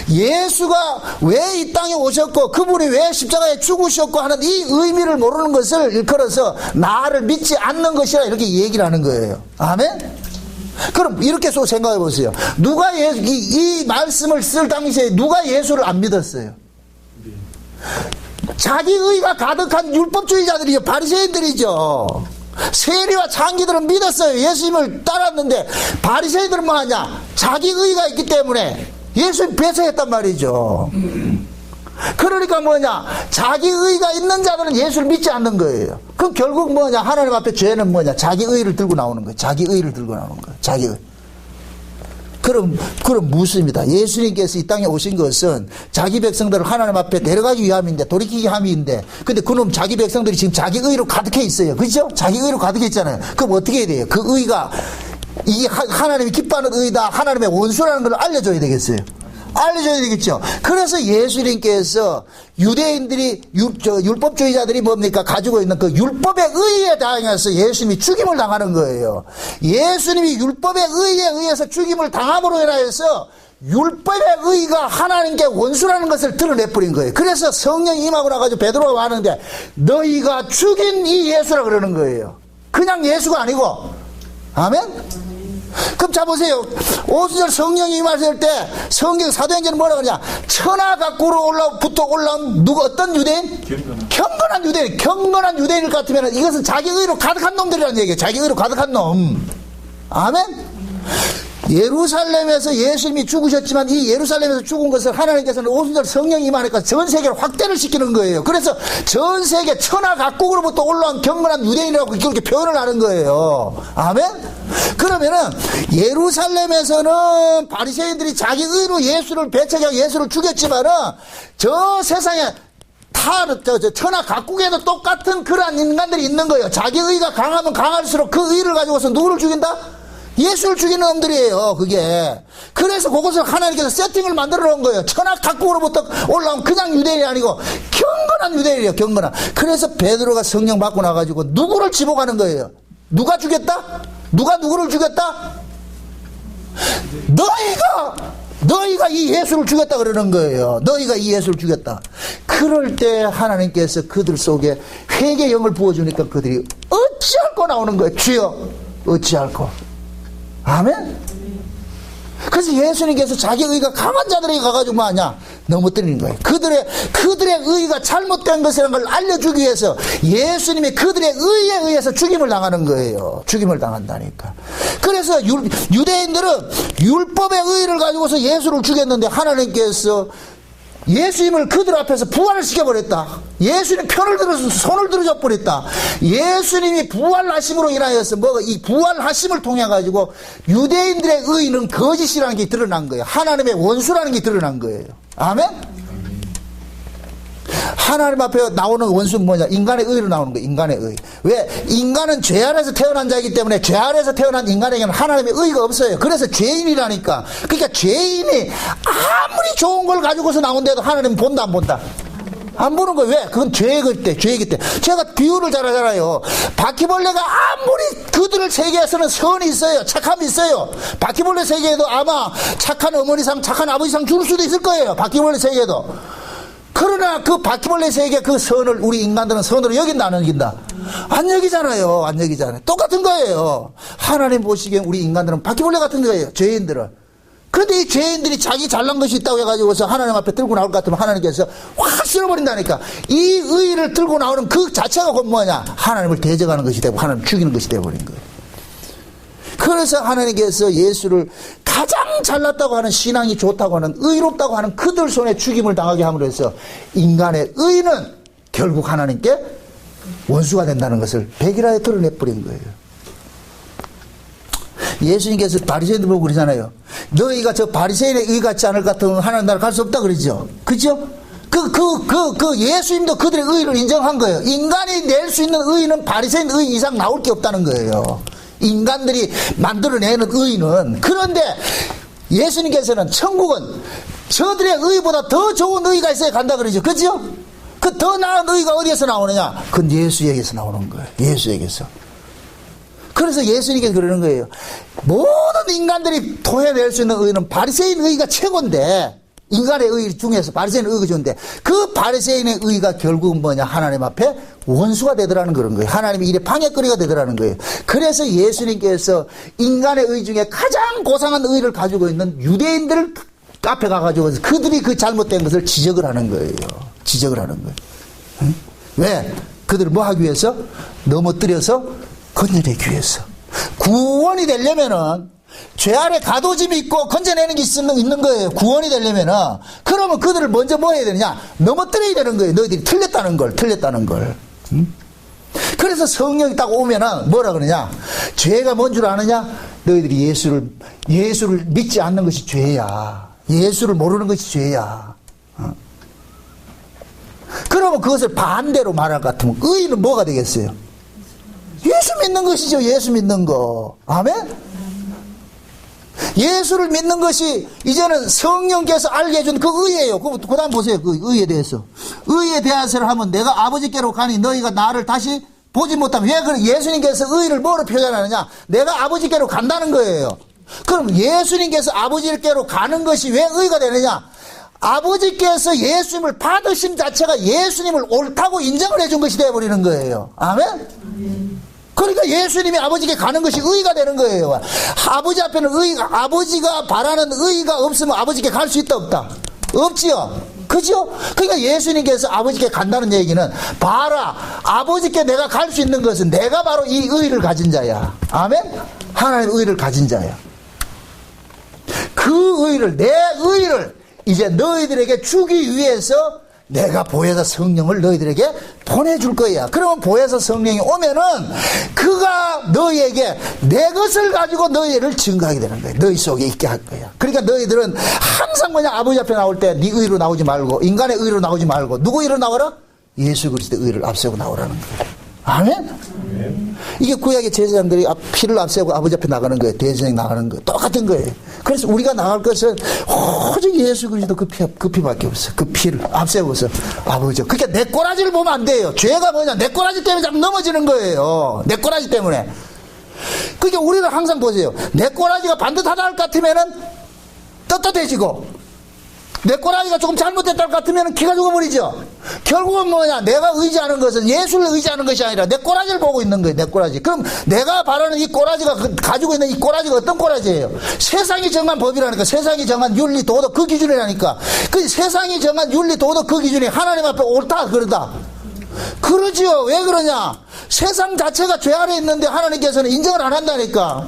예수가 왜 이 땅에 오셨고 그분이 왜 십자가에 죽으셨고 하는 이 의미를 모르는 것을 일컬어서 나를 믿지 않는 것이라 이렇게 얘기를 하는 거예요. 아멘? 그럼 이렇게 또 생각해 보세요. 누가 이 말씀을 쓸 당시에 누가 예수를 안 믿었어요? 자기 의가 가득한 율법주의자들이죠. 바리새인들이죠. 세리와 창기들은 믿었어요. 예수님을 따랐는데 바리새인들은 뭐 하냐? 자기 의가 있기 때문에 예수님 배척했단 말이죠. 그러니까 뭐냐? 자기 의가 있는 자들은 예수를 믿지 않는 거예요. 그럼 결국 뭐냐? 하나님 앞에 죄는 뭐냐? 자기 의를 들고 나오는 거예요. 자기 의를 들고 나오는 거예요. 자기 의. 그럼 묻습니다. 예수님께서 이 땅에 오신 것은 자기 백성들을 하나님 앞에 데려가기 위함인데, 돌이키기 위함인데, 근데 그놈 자기 백성들이 지금 자기 의로 가득해 있어요. 그죠? 자기 의로 가득해 있잖아요. 그럼 어떻게 해야 돼요? 그 의가, 이게 하나님이 기뻐하는 의다, 하나님의 원수라는 걸 알려줘야 되겠어요. 알려줘야 되겠죠. 그래서 예수님께서 유대인들이 율법주의자들이 뭡니까? 가지고 있는 그 율법의 의에 당해서 예수님이 죽임을 당하는 거예요. 예수님이 율법의 의에 의해서 죽임을 당함으로 인하여서 율법의 의가 하나님께 원수라는 것을 드러내버린 거예요. 그래서 성령이 임하고 나가지고 베드로가 하는데 너희가 죽인 이 예수라 그러는 거예요. 그냥 예수가 아니고. 아멘? 그럼 자 보세요. 오순절 성령이 임하실 때 성경 사도행전은 뭐라고 그러냐? 천하 각국으로 붙어 올라온 누구 어떤 유대인? 경건한 유대인. 경건한 유대인일 같으면 이것은 자기 의로 가득한 놈들이라는 얘기예요. 자기 의로 가득한 놈. 아멘? 예루살렘에서 예수님이 죽으셨지만 이 예루살렘에서 죽은 것을 하나님께서는 오순절 성령이 임하니까 전 세계를 확대를 시키는 거예요. 그래서 전 세계 천하 각국으로부터 올라온 경건한 유대인이라고 그렇게 표현을 하는 거예요. 아멘? 그러면은 예루살렘에서는 바리새인들이 자기 의로 예수를 배척하고 예수를 죽였지만은 저 세상에 천하 각국에도 똑같은 그러한 인간들이 있는 거예요. 자기 의가 강하면 강할수록 그 의를 가지고서 누구를 죽인다? 예수를 죽이는 놈들이에요, 그게. 그래서 그것을 하나님께서 세팅을 만들어 놓은 거예요. 천하 각국으로부터 올라온 그냥 유대인이 아니고 경건한 유대인이에요, 경건한. 그래서 베드로가 성령 받고 나가지고 누구를 지목하는 거예요? 누가 죽였다? 누가 누구를 죽였다? 너희가 이 예수를 죽였다 그러는 거예요. 너희가 이 예수를 죽였다. 그럴 때 하나님께서 그들 속에 회개의 영을 부어주니까 그들이 어찌할꼬 나오는 거예요. 주여, 어찌할꼬. 아멘? 그래서 예수님께서 자기 의가 강한 자들에게 가가지고 뭐 하냐? 넘어뜨리는 거예요. 그들의 의가 잘못된 것이라는 걸 알려주기 위해서 예수님이 그들의 의에 의해서 죽임을 당하는 거예요. 죽임을 당한다니까. 그래서 유대인들은 율법의 의를 가지고서 예수를 죽였는데 하나님께서 예수님을 그들 앞에서 부활을 시켜버렸다. 예수님 편을 들어서 손을 들어줘 버렸다. 예수님이 부활하심으로 인하여서 이 부활하심을 통해 가지고 유대인들의 의는 거짓이라는 게 드러난 거예요. 하나님의 원수라는 게 드러난 거예요. 아멘? 하나님 앞에 나오는 원수는 뭐냐? 인간의 의로 나오는 거예요. 인간의 의. 왜? 인간은 죄 아래서 태어난 자이기 때문에 죄 아래서 태어난 인간에게는 하나님의 의가 없어요. 그래서 죄인이라니까. 그러니까 죄인이 아무리 좋은 걸 가지고서 나온데도 하나님은 본다 안 본다? 안 보는 거예요. 왜? 그건 죄이기 때. 제가 비유를 잘 하잖아요. 바퀴벌레가 아무리 그들을 세계에서는 선이 있어요. 착함이 있어요. 바퀴벌레 세계에도 아마 착한 어머니상, 착한 아버지상 줄 수도 있을 거예요. 바퀴벌레 세계에도. 그러나 그 바퀴벌레 세계 그 선을 우리 인간들은 선으로 여긴다 안 여긴다? 안 여기잖아요. 안 여기잖아요. 똑같은 거예요. 하나님 보시기엔 우리 인간들은 바퀴벌레 같은 거예요. 죄인들은. 그런데 이 죄인들이 자기 잘난 것이 있다고 해가지고서 하나님 앞에 들고 나올 것 같으면 하나님께서 확 쓸어버린다니까. 이 의를 들고 나오는 그 자체가 곧 뭐냐? 하나님을 대적하는 것이 되고 하나님을 죽이는 것이 되어버린 거예요. 그래서 하나님께서 예수를 가장 잘났다고 하는, 신앙이 좋다고 하는, 의롭다고 하는 그들 손에 죽임을 당하게 함으로 해서 인간의 의는 결국 하나님께 원수가 된다는 것을 백일하에 드러내버린 거예요. 예수님께서 바리새인들 보고 그러잖아요. 너희가 저 바리새인의 의 같지 않을 것 같으면 하나님 나라 갈 수 없다 그러죠. 그죠? 예수님도 그들의 의를 인정한 거예요. 인간이 낼 수 있는 의는 바리새인 의 이상 나올 게 없다는 거예요. 인간들이 만들어내는 의는. 그런데 예수님께서는 천국은 저들의 의보다 더 좋은 의가 있어야 간다 그러죠. 그죠? 그 더 나은 의가 어디에서 나오느냐? 그건 예수에게서 나오는 거예요. 예수에게서. 그래서 예수님께서 그러는 거예요. 모든 인간들이 토해낼 수 있는 의는 바리새인 의가 최고인데, 인간의 의 중에서 바리새인 의가 좋은데, 그 바리새인의 의가 결국은 뭐냐? 하나님 앞에 원수가 되더라는 그런 거예요. 하나님의 일에 방해거리가 되더라는 거예요. 그래서 예수님께서 인간의 의 중에 가장 고상한 의를 가지고 있는 유대인들을 앞에 가가지고 그들이 그 잘못된 것을 지적을 하는 거예요. 지적을 하는 거예요. 응? 왜? 그들을 뭐 하기 위해서? 넘어뜨려서 건져내기 위해서. 구원이 되려면은 죄 아래 가도짐이 있고 건져내는 게 있는 거예요. 구원이 되려면은. 그러면 그들을 먼저 뭐 해야 되느냐? 넘어뜨려야 되는 거예요. 너희들이 틀렸다는 걸. 응? 그래서 성령이 딱 오면은 뭐라 그러냐? 죄가 뭔 줄 아느냐? 너희들이 예수를 믿지 않는 것이 죄야. 예수를 모르는 것이 죄야. 그러면 그것을 반대로 말할 것 같으면 의는 뭐가 되겠어요? 예수 믿는 것이죠. 예수 믿는 거. 아멘? 예수를 믿는 것이 이제는 성령께서 알게 해준 그 의예요. 그 다음 보세요. 그 의에 대해서. 의에 대해서를 하면 내가 아버지께로 가니 너희가 나를 다시 보지 못하면, 왜 그래? 예수님께서 의를 뭐로 표현하느냐? 내가 아버지께로 간다는 거예요. 그럼 예수님께서 아버지께로 가는 것이 왜 의가 되느냐? 아버지께서 예수님을 받으신 자체가 예수님을 옳다고 인정을 해준 것이 되어버리는 거예요. 아멘? 그러니까 예수님이 아버지께 가는 것이 의가 되는 거예요. 아버지 앞에는 아버지가 바라는 의가 없으면 아버지께 갈 수 있다 없다? 없지요. 그죠? 그러니까 예수님께서 아버지께 간다는 얘기는, 봐라, 아버지께 내가 갈 수 있는 것은 내가 바로 이 의를 가진 자야. 아멘? 하나님의 의를 가진 자야. 그 의를, 내 의를 이제 너희들에게 주기 위해서 내가 보혜사 성령을 너희들에게 보내줄 거야. 그러면 보혜사 성령이 오면은 그가 너희에게 내 것을 가지고 너희를 증거하게 되는 거야. 너희 속에 있게 할 거야. 그러니까 너희들은 항상 뭐냐? 아버지 앞에 나올 때 네 의로 나오지 말고, 인간의 의로 나오지 말고, 누구 의로 나와라? 예수 그리스도의 의를 앞세우고 나오라는 거야. 아멘? 이게 구약의 제사장들이 피를 앞세우고 아버지 앞에 나가는 거예요. 대제사장 나가는 거 똑같은 거예요. 그래서 우리가 나갈 것은 오직 예수 그리스도 그 피밖에 없어. 그 피를 앞세워서 아버지. 그러니까 내 꼬라지를 보면 안 돼요. 죄가 뭐냐? 내 꼬라지 때문에 자꾸 넘어지는 거예요. 내 꼬라지 때문에. 그러니까 우리는 항상 보세요. 내 꼬라지가 반듯하다 할 것 같으면은 떳떳해지고, 내 꼬라지가 조금 잘못됐다 할 것 같으면 기가 죽어버리죠. 결국은 뭐냐? 내가 의지하는 것은 예수를 의지하는 것이 아니라 내 꼬라지를 보고 있는 거예요. 내 꼬라지. 그럼 내가 바라는 이 꼬라지가, 가지고 있는 이 꼬라지가 어떤 꼬라지예요? 세상이 정한 법이라니까. 세상이 정한 윤리 도덕 그 기준이라니까. 그 세상이 정한 윤리 도덕 그 기준이 하나님 앞에 옳다 그러다. 그러지요. 왜 그러냐? 세상 자체가 죄 아래 있는데 하나님께서는 인정을 안 한다니까.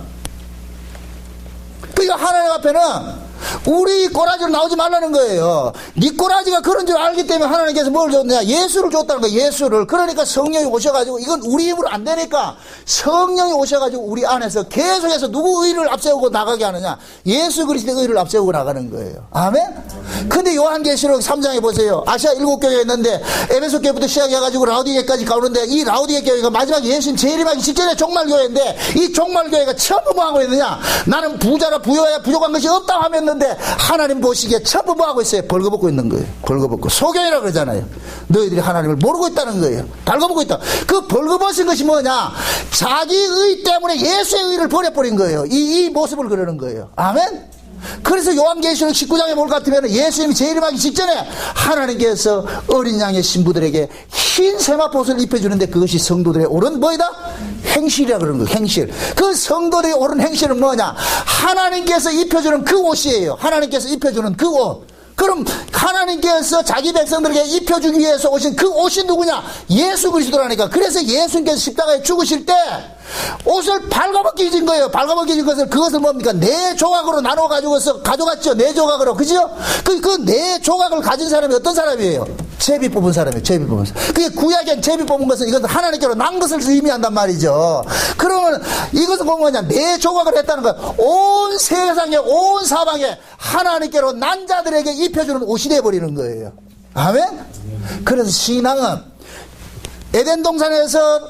그러니까 하나님 앞에는 우리 꼬라지로 나오지 말라는 거예요. 네 꼬라지가 그런 줄 알기 때문에 하나님께서 뭘 줬느냐? 예수를 줬다는 거예요. 예수를. 그러니까 성령이 오셔가지고, 이건 우리 힘으로 안 되니까 성령이 오셔가지고 우리 안에서 계속해서 누구 의를 앞세우고 나가게 하느냐? 예수 그리스도의 의를 앞세우고 나가는 거예요. 아멘? 근데 요한계시록 3장에 보세요. 아시아 7교회가 있는데 에베소 교회부터 시작해가지고 라우디게까지 가는데, 이 라우디게 교회가 마지막 예수님 재림하기 직전에 종말교회인데, 이 종말교회가 처음 뭐 하고 있느냐? 나는 부자라 부여야 부족한 것이 없다 하면 근데 하나님 보시기에 처음 뭐 하고 있어요? 벌거벗고 있는 거예요. 벌거벗고. 소경이라고 그러잖아요. 너희들이 하나님을 모르고 있다는 거예요. 벌거벗고 있다. 그 벌거벗은 것이 뭐냐? 자기 의 때문에 예수의 의를 버려버린 거예요. 이 모습을 그러는 거예요. 아멘? 그래서 요한계시록 19장에 볼 것 같으면 예수님이 재림하기 직전에 하나님께서 어린 양의 신부들에게 흰 세마포옷을 입혀주는데, 그것이 성도들의 옳은 뭐이다? 행실이라 그러는 거예요. 행실. 그 성도들의 옳은 행실은 뭐냐? 하나님께서 입혀주는 그 옷이에요. 하나님께서 입혀주는 그 옷. 그럼 하나님께서 자기 백성들에게 입혀주기 위해서 오신 그 옷이 누구냐? 예수 그리스도라니까. 그래서 예수님께서 십자가에 죽으실 때 옷을 발가벗겨진 거예요. 발가벗겨진 것을, 그것을 뭡니까? 네 조각으로 나눠 가지고서 가져갔죠. 네 조각으로. 그죠? 그 네 조각을 가진 사람이 어떤 사람이에요? 제비 뽑은 사람이에요. 제비 뽑은 사람. 그게 구약엔 제비 뽑은 것은 이것은 하나님께로 난 것을 의미한단 말이죠. 그러면 이것은 뭐냐? 네 조각을 했다는 거예요. 온 세상에, 온 사방에 하나님께로 난 자들에게 입혀주는 옷이 되어버리는 거예요. 아멘? 그래서 신앙은 에덴 동산에서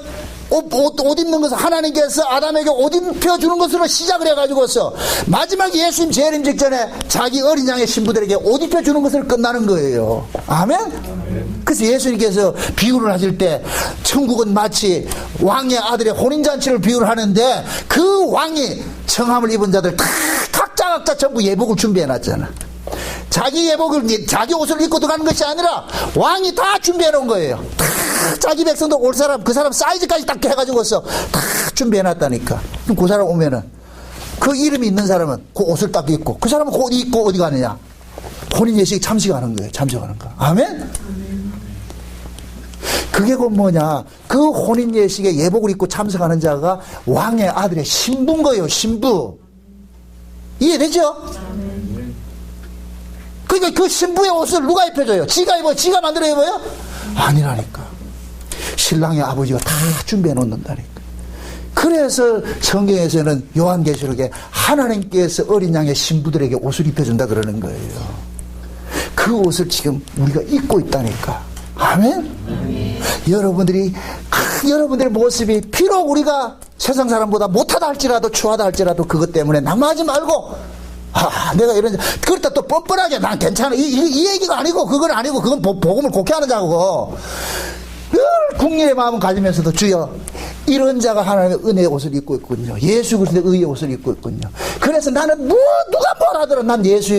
옷 입는 것을 하나님께서 아담에게 옷 입혀주는 것으로 시작을 해가지고서 마지막 예수님 재림 직전에 자기 어린 양의 신부들에게 옷 입혀주는 것을 끝나는 거예요. 아멘? 그래서 예수님께서 비유를 하실 때 천국은 마치 왕의 아들의 혼인잔치를 비유를 하는데 그 왕이 청함을 입은 자들 다 각자 전부 예복을 준비해놨잖아. 자기 예복을, 자기 옷을 입고 들어가는 것이 아니라 왕이 다 준비해 놓은 거예요. 다 자기 백성들 올 사람, 그 사람 사이즈까지 딱 해가지고서 다 준비해 놨다니까. 그럼 그 사람 오면은 그 이름이 있는 사람은 그 옷을 딱 입고, 그 사람은 그 옷 입고 어디 가느냐? 혼인 예식에 참석하는 거예요. 참석하는 거. 아멘? 그게 곧 뭐냐? 그 혼인 예식에 예복을 입고 참석하는 자가 왕의 아들의 신부인 거예요. 신부. 이해되죠? 그러니까 그 신부의 옷을 누가 입혀줘요? 지가 입어요? 지가 만들어 입어요? 아니라니까. 신랑의 아버지가 다 준비해 놓는다니까. 그래서 성경에서는 요한계시록에 하나님께서 어린 양의 신부들에게 옷을 입혀준다 그러는 거예요. 그 옷을 지금 우리가 입고 있다니까. 아멘? 여러분들의 모습이 비록 우리가 세상 사람보다 못하다 할지라도 추하다 할지라도 그것 때문에 낙마하지 말고, 내가 이런, 그렇다 또 뻔뻔하게 난 괜찮아. 이 얘기가 아니고, 그건 아니고, 그건 복음을 곡해하는 자고. 늘 국민의 마음을 가지면서도 주여, 이런 자가 하나님의 은혜의 옷을 입고 있군요. 예수 그리스도의 의의 옷을 입고 있군요. 그래서 나는 누가 뭐라더라 난 예수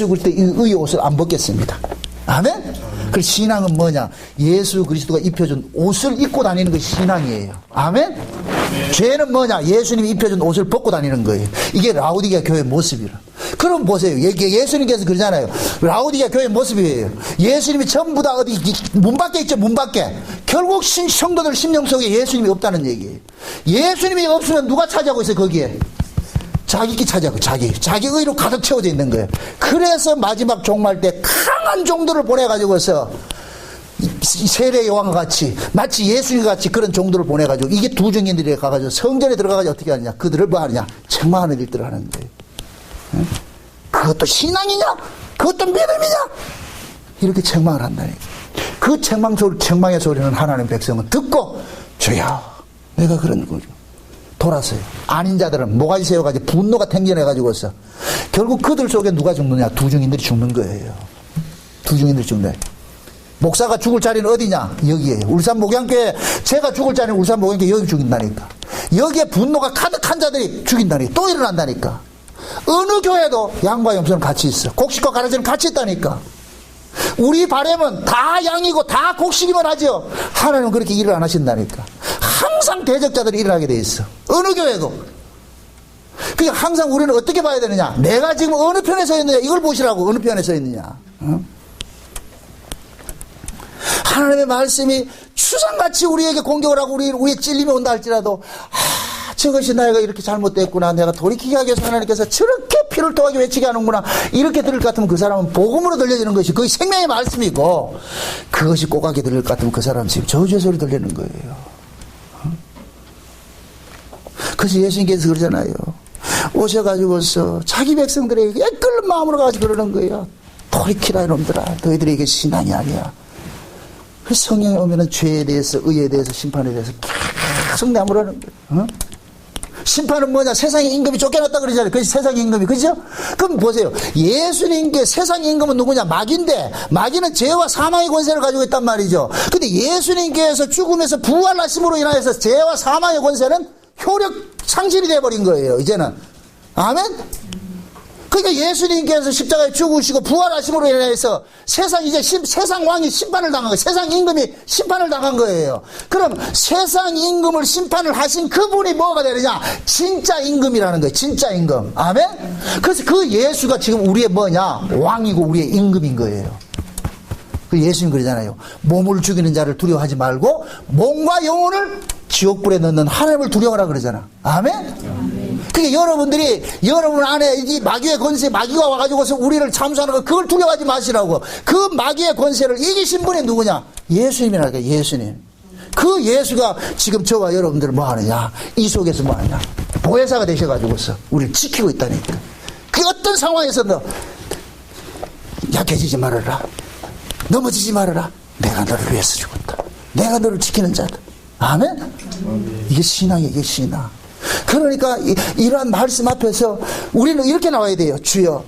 그리스도의 의의 옷을 안 벗겠습니다. 아멘? 그 신앙은 뭐냐? 예수 그리스도가 입혀준 옷을 입고 다니는 것이 신앙이에요. 아멘? 죄는 뭐냐? 예수님이 입혀준 옷을 벗고 다니는 거예요. 이게 라오디게아 교회의 모습이라. 그럼 보세요. 예수님께서 그러잖아요. 라오디게아 교회의 모습이에요. 예수님이 전부 다 어디 문 밖에 있죠. 문 밖에. 결국 성도들 심령 속에 예수님이 없다는 얘기예요. 예수님이 없으면 누가 차지하고 있어요. 거기에. 자기끼 차지하고 자기 의로 가득 채워져 있는 거예요. 그래서 마지막 종말 때 강한 종들을 보내가지고서 세례 요한과 같이 마치 예수님과 같이 그런 종들을 보내가지고 이게 두 증인들이 가가지고 성전에 들어가가지고 어떻게 하느냐? 그들을 뭐 하느냐? 책망하는 일들을 하는 거예요. 응? 그것도 신앙이냐? 그것도 믿음이냐? 이렇게 책망을 한다니까. 그 책망의 소리는 하나님 백성은 듣고 주여 내가 그런 거죠. 돌았어요. 아닌 자들은 모가지 세워가지고 분노가 탱전해가지고서 결국 그들 속에 누가 죽느냐? 두 증인들이 죽는 거예요. 두 증인들이 죽는 거예요. 목사가 죽을 자리는 어디냐? 여기에요. 울산 목양교회 제가 죽을 자리는 울산 목양교회 여기 죽인다니까. 여기에 분노가 가득한 자들이 죽인다니까. 또 일어난다니까. 어느 교회도 양과 염소는 같이 있어. 곡식과 가라지는 같이 있다니까. 우리 바람은 다 양이고 다 곡식이면 하죠. 하나님은 그렇게 일을 안 하신다니까. 항상 대적자들이 일어나게 돼 있어. 어느 교회도. 그러니까 항상 우리는 어떻게 봐야 되느냐? 내가 지금 어느 편에 서 있느냐? 이걸 보시라고. 어느 편에 서 있느냐? 어? 하나님의 말씀이 추상같이 우리에게 공격을 하고 우리의 찔림이 온다 할지라도 저것이 나이가 이렇게 잘못됐구나. 내가 돌이키게 하기 위해서 하나님께서 저렇게 피를 토하게 외치게 하는구나. 이렇게 들을 것 같으면 그 사람은 복음으로 들려지는 것이 그게 생명의 말씀이고 그것이 꼬가게 들릴 것 같으면 그 사람은 지금 저주의 소리 들리는 거예요. 그래서 예수님께서 그러잖아요. 오셔가지고서 자기 백성들에게 끓는 마음으로 가지고 그러는 거예요. 돌이키라 이놈들아. 너희들이 이게 신앙이 아니야. 그 성경에 오면은 죄에 대해서 의에 대해서 심판에 대해서 계속 나무라는 거예요. 어? 심판은 뭐냐? 세상의 임금이 쫓겨났다 그러잖아요. 그것이 세상의 임금이. 그죠? 그럼 보세요. 예수님께 세상의 임금은 누구냐? 마귀인데, 마귀는 죄와 사망의 권세를 가지고 있단 말이죠. 근데 예수님께서 죽음에서 부활하심으로 인하여서 죄와 사망의 권세는 효력 상실이 되어버린 거예요. 이제는. 아멘? 그러니까 예수님께서 십자가에 죽으시고 부활하심으로 인해서 세상 왕이 심판을 당한 거예요. 세상 임금이 심판을 당한 거예요. 그럼 세상 임금을 심판을 하신 그분이 뭐가 되느냐? 진짜 임금이라는 거예요. 진짜 임금. 아멘? 그래서 그 예수가 지금 우리의 뭐냐? 왕이고 우리의 임금인 거예요. 그 예수님 그러잖아요. 몸을 죽이는 자를 두려워하지 말고 몸과 영혼을 지옥불에 넣는 하나님을 두려워하라 그러잖아. 아멘? 그게 여러분들이 여러분 안에 이 마귀의 권세, 마귀가 와가지고서 우리를 참수하는 거 그걸 두려워하지 마시라고. 그 마귀의 권세를 이기신 분이 누구냐? 예수님이라니까. 예수님. 그 예수가 지금 저와 여러분들을 뭐 하느냐? 이 속에서 뭐 하느냐? 보혜사가 되셔가지고서 우리를 지키고 있다니까. 그 어떤 상황에서도 약해지지 말아라. 넘어지지 말아라. 내가 너를 위해서 죽었다. 내가 너를 지키는 자다. 아멘? 이게 신앙이에요. 이게 신앙. 그러니까 이러한 말씀 앞에서 우리는 이렇게 나와야 돼요. 주여,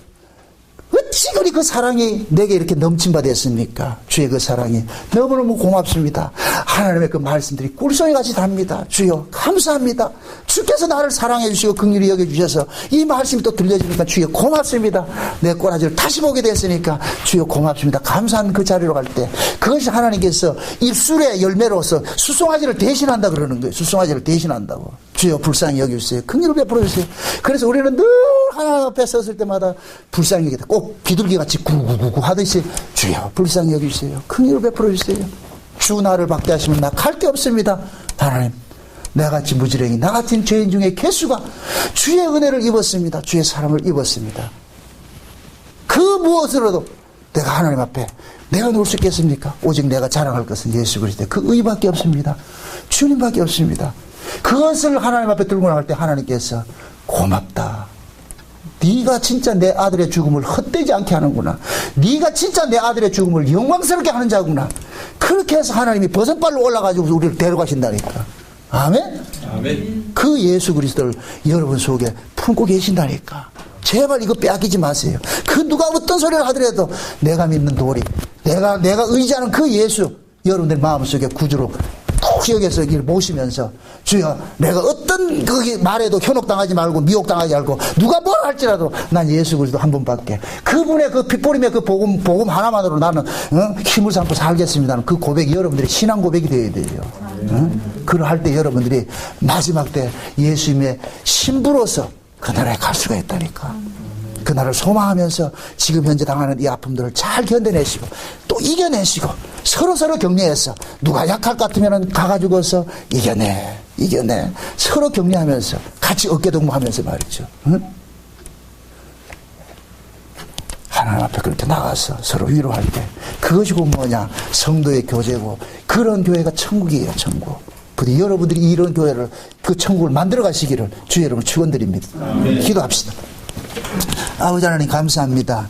어찌 그리 그 사랑이 내게 이렇게 넘친 바 됐습니까? 주의 그 사랑이 너무너무 고맙습니다. 하나님의 그 말씀들이 꿀송이같이 답니다. 주여 감사합니다. 주께서 나를 사랑해 주시고 긍휼히 여겨주셔서 이 말씀이 또 들려주니까 주여 고맙습니다. 내 꼬라지를 다시 보게 됐으니까 주여 고맙습니다. 감사한 그 자리로 갈 때 그것이 하나님께서 입술의 열매로서 수송아지를 대신한다 그러는 거예요. 수송아지를 대신한다고. 주여 불쌍히 여겨주세요. 긍휼을 베풀어 주세요. 그래서 우리는 늘 하나님 앞에 섰을 때마다 불쌍히 여기다 꼭 비둘기같이 구구구구 하듯이 주여 불쌍히 여기주세요. 긍휼을 베풀어 주세요. 주 나를 박대하시면 나 갈 데 없습니다. 하나님, 나같이 무지랭이 나같은 죄인 중에 개수가 주의 은혜를 입었습니다. 주의 사랑을 입었습니다. 그 무엇으로도 내가 하나님 앞에 내가 놓을 수 있겠습니까? 오직 내가 자랑할 것은 예수 그리스도 그 의밖에 없습니다. 주님밖에 없습니다. 그것을 하나님 앞에 들고 나갈 때 하나님께서 고맙다. 네가 진짜 내 아들의 죽음을 헛되지 않게 하는구나. 네가 진짜 내 아들의 죽음을 영광스럽게 하는 자구나. 그렇게 해서 하나님이 버선발로 올라가지고 우리를 데려가신다니까. 아멘? 아멘. 그 예수 그리스도를 여러분 속에 품고 계신다니까. 제발 이거 빼앗기지 마세요. 그 누가 어떤 소리를 하더라도 내가 믿는 도리, 내가 의지하는 그 예수, 여러분들 마음속에 구주로 꼭 여기서 이를 모시면서 주여 내가 어떤 거기 말에도 현혹당하지 말고 미혹당하지 말고 누가 뭘 할지라도 난 예수 그리스도 한 분밖에 그분의 그 핏보림의 그 복음 하나만으로 나는 힘을 삼고 살겠습니다는 그 고백이 여러분들의 신앙 고백이 되어야 돼요. 그걸 할 때 여러분들이 마지막 때 예수님의 신부로서 그 나라에 갈 수가 있다니까. 그 나라를 소망하면서 지금 현재 당하는 이 아픔들을 잘 견뎌내시고 또 이겨내시고 서로 격려해서 누가 약할 것 같으면 가가지고서 이겨내 서로 격려하면서 같이 어깨동무하면서 말이죠. 응? 하나님 앞에 그렇게 나가서 서로 위로할 때 그것이 곧 뭐냐? 성도의 교제고 그런 교회가 천국이에요. 천국. 부디 여러분들이 이런 교회를 그 천국을 만들어 가시기를 주의 여러분 축원드립니다. 기도합시다. 아버지 하나님 감사합니다.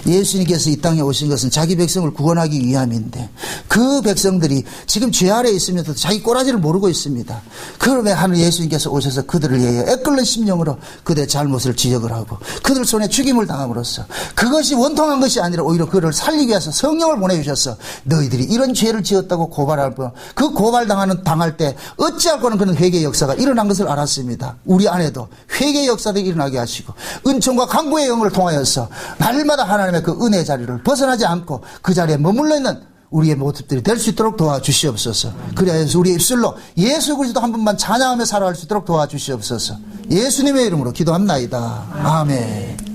예수님께서 이 땅에 오신 것은 자기 백성을 구원하기 위함인데 그 백성들이 지금 죄 아래에 있으면서 자기 꼬라지를 모르고 있습니다. 그러면 하늘 예수님께서 오셔서 그들을 위하여 애끓는 심령으로 그들의 잘못을 지적을 하고 그들 손에 죽임을 당함으로써 그것이 원통한 것이 아니라 오히려 그를 살리기 위해서 성령을 보내주셔서 너희들이 이런 죄를 지었다고 고발할 뻔 그 당할 때 어찌할거는 그런 회개의 역사가 일어난 것을 알았습니다. 우리 안에도 회개의 역사도 일어나게 하시고 은총과 강구의 영을 통하여서 날마다 하나님의 그 은혜의 자리를 벗어나지 않고 그 자리에 머물러 있는 우리의 모습들이 될 수 있도록 도와주시옵소서. 그래서 우리의 입술로 예수 그리스도 한 분만 찬양하며 살아갈 수 있도록 도와주시옵소서. 예수님의 이름으로 기도합나이다. 아멘.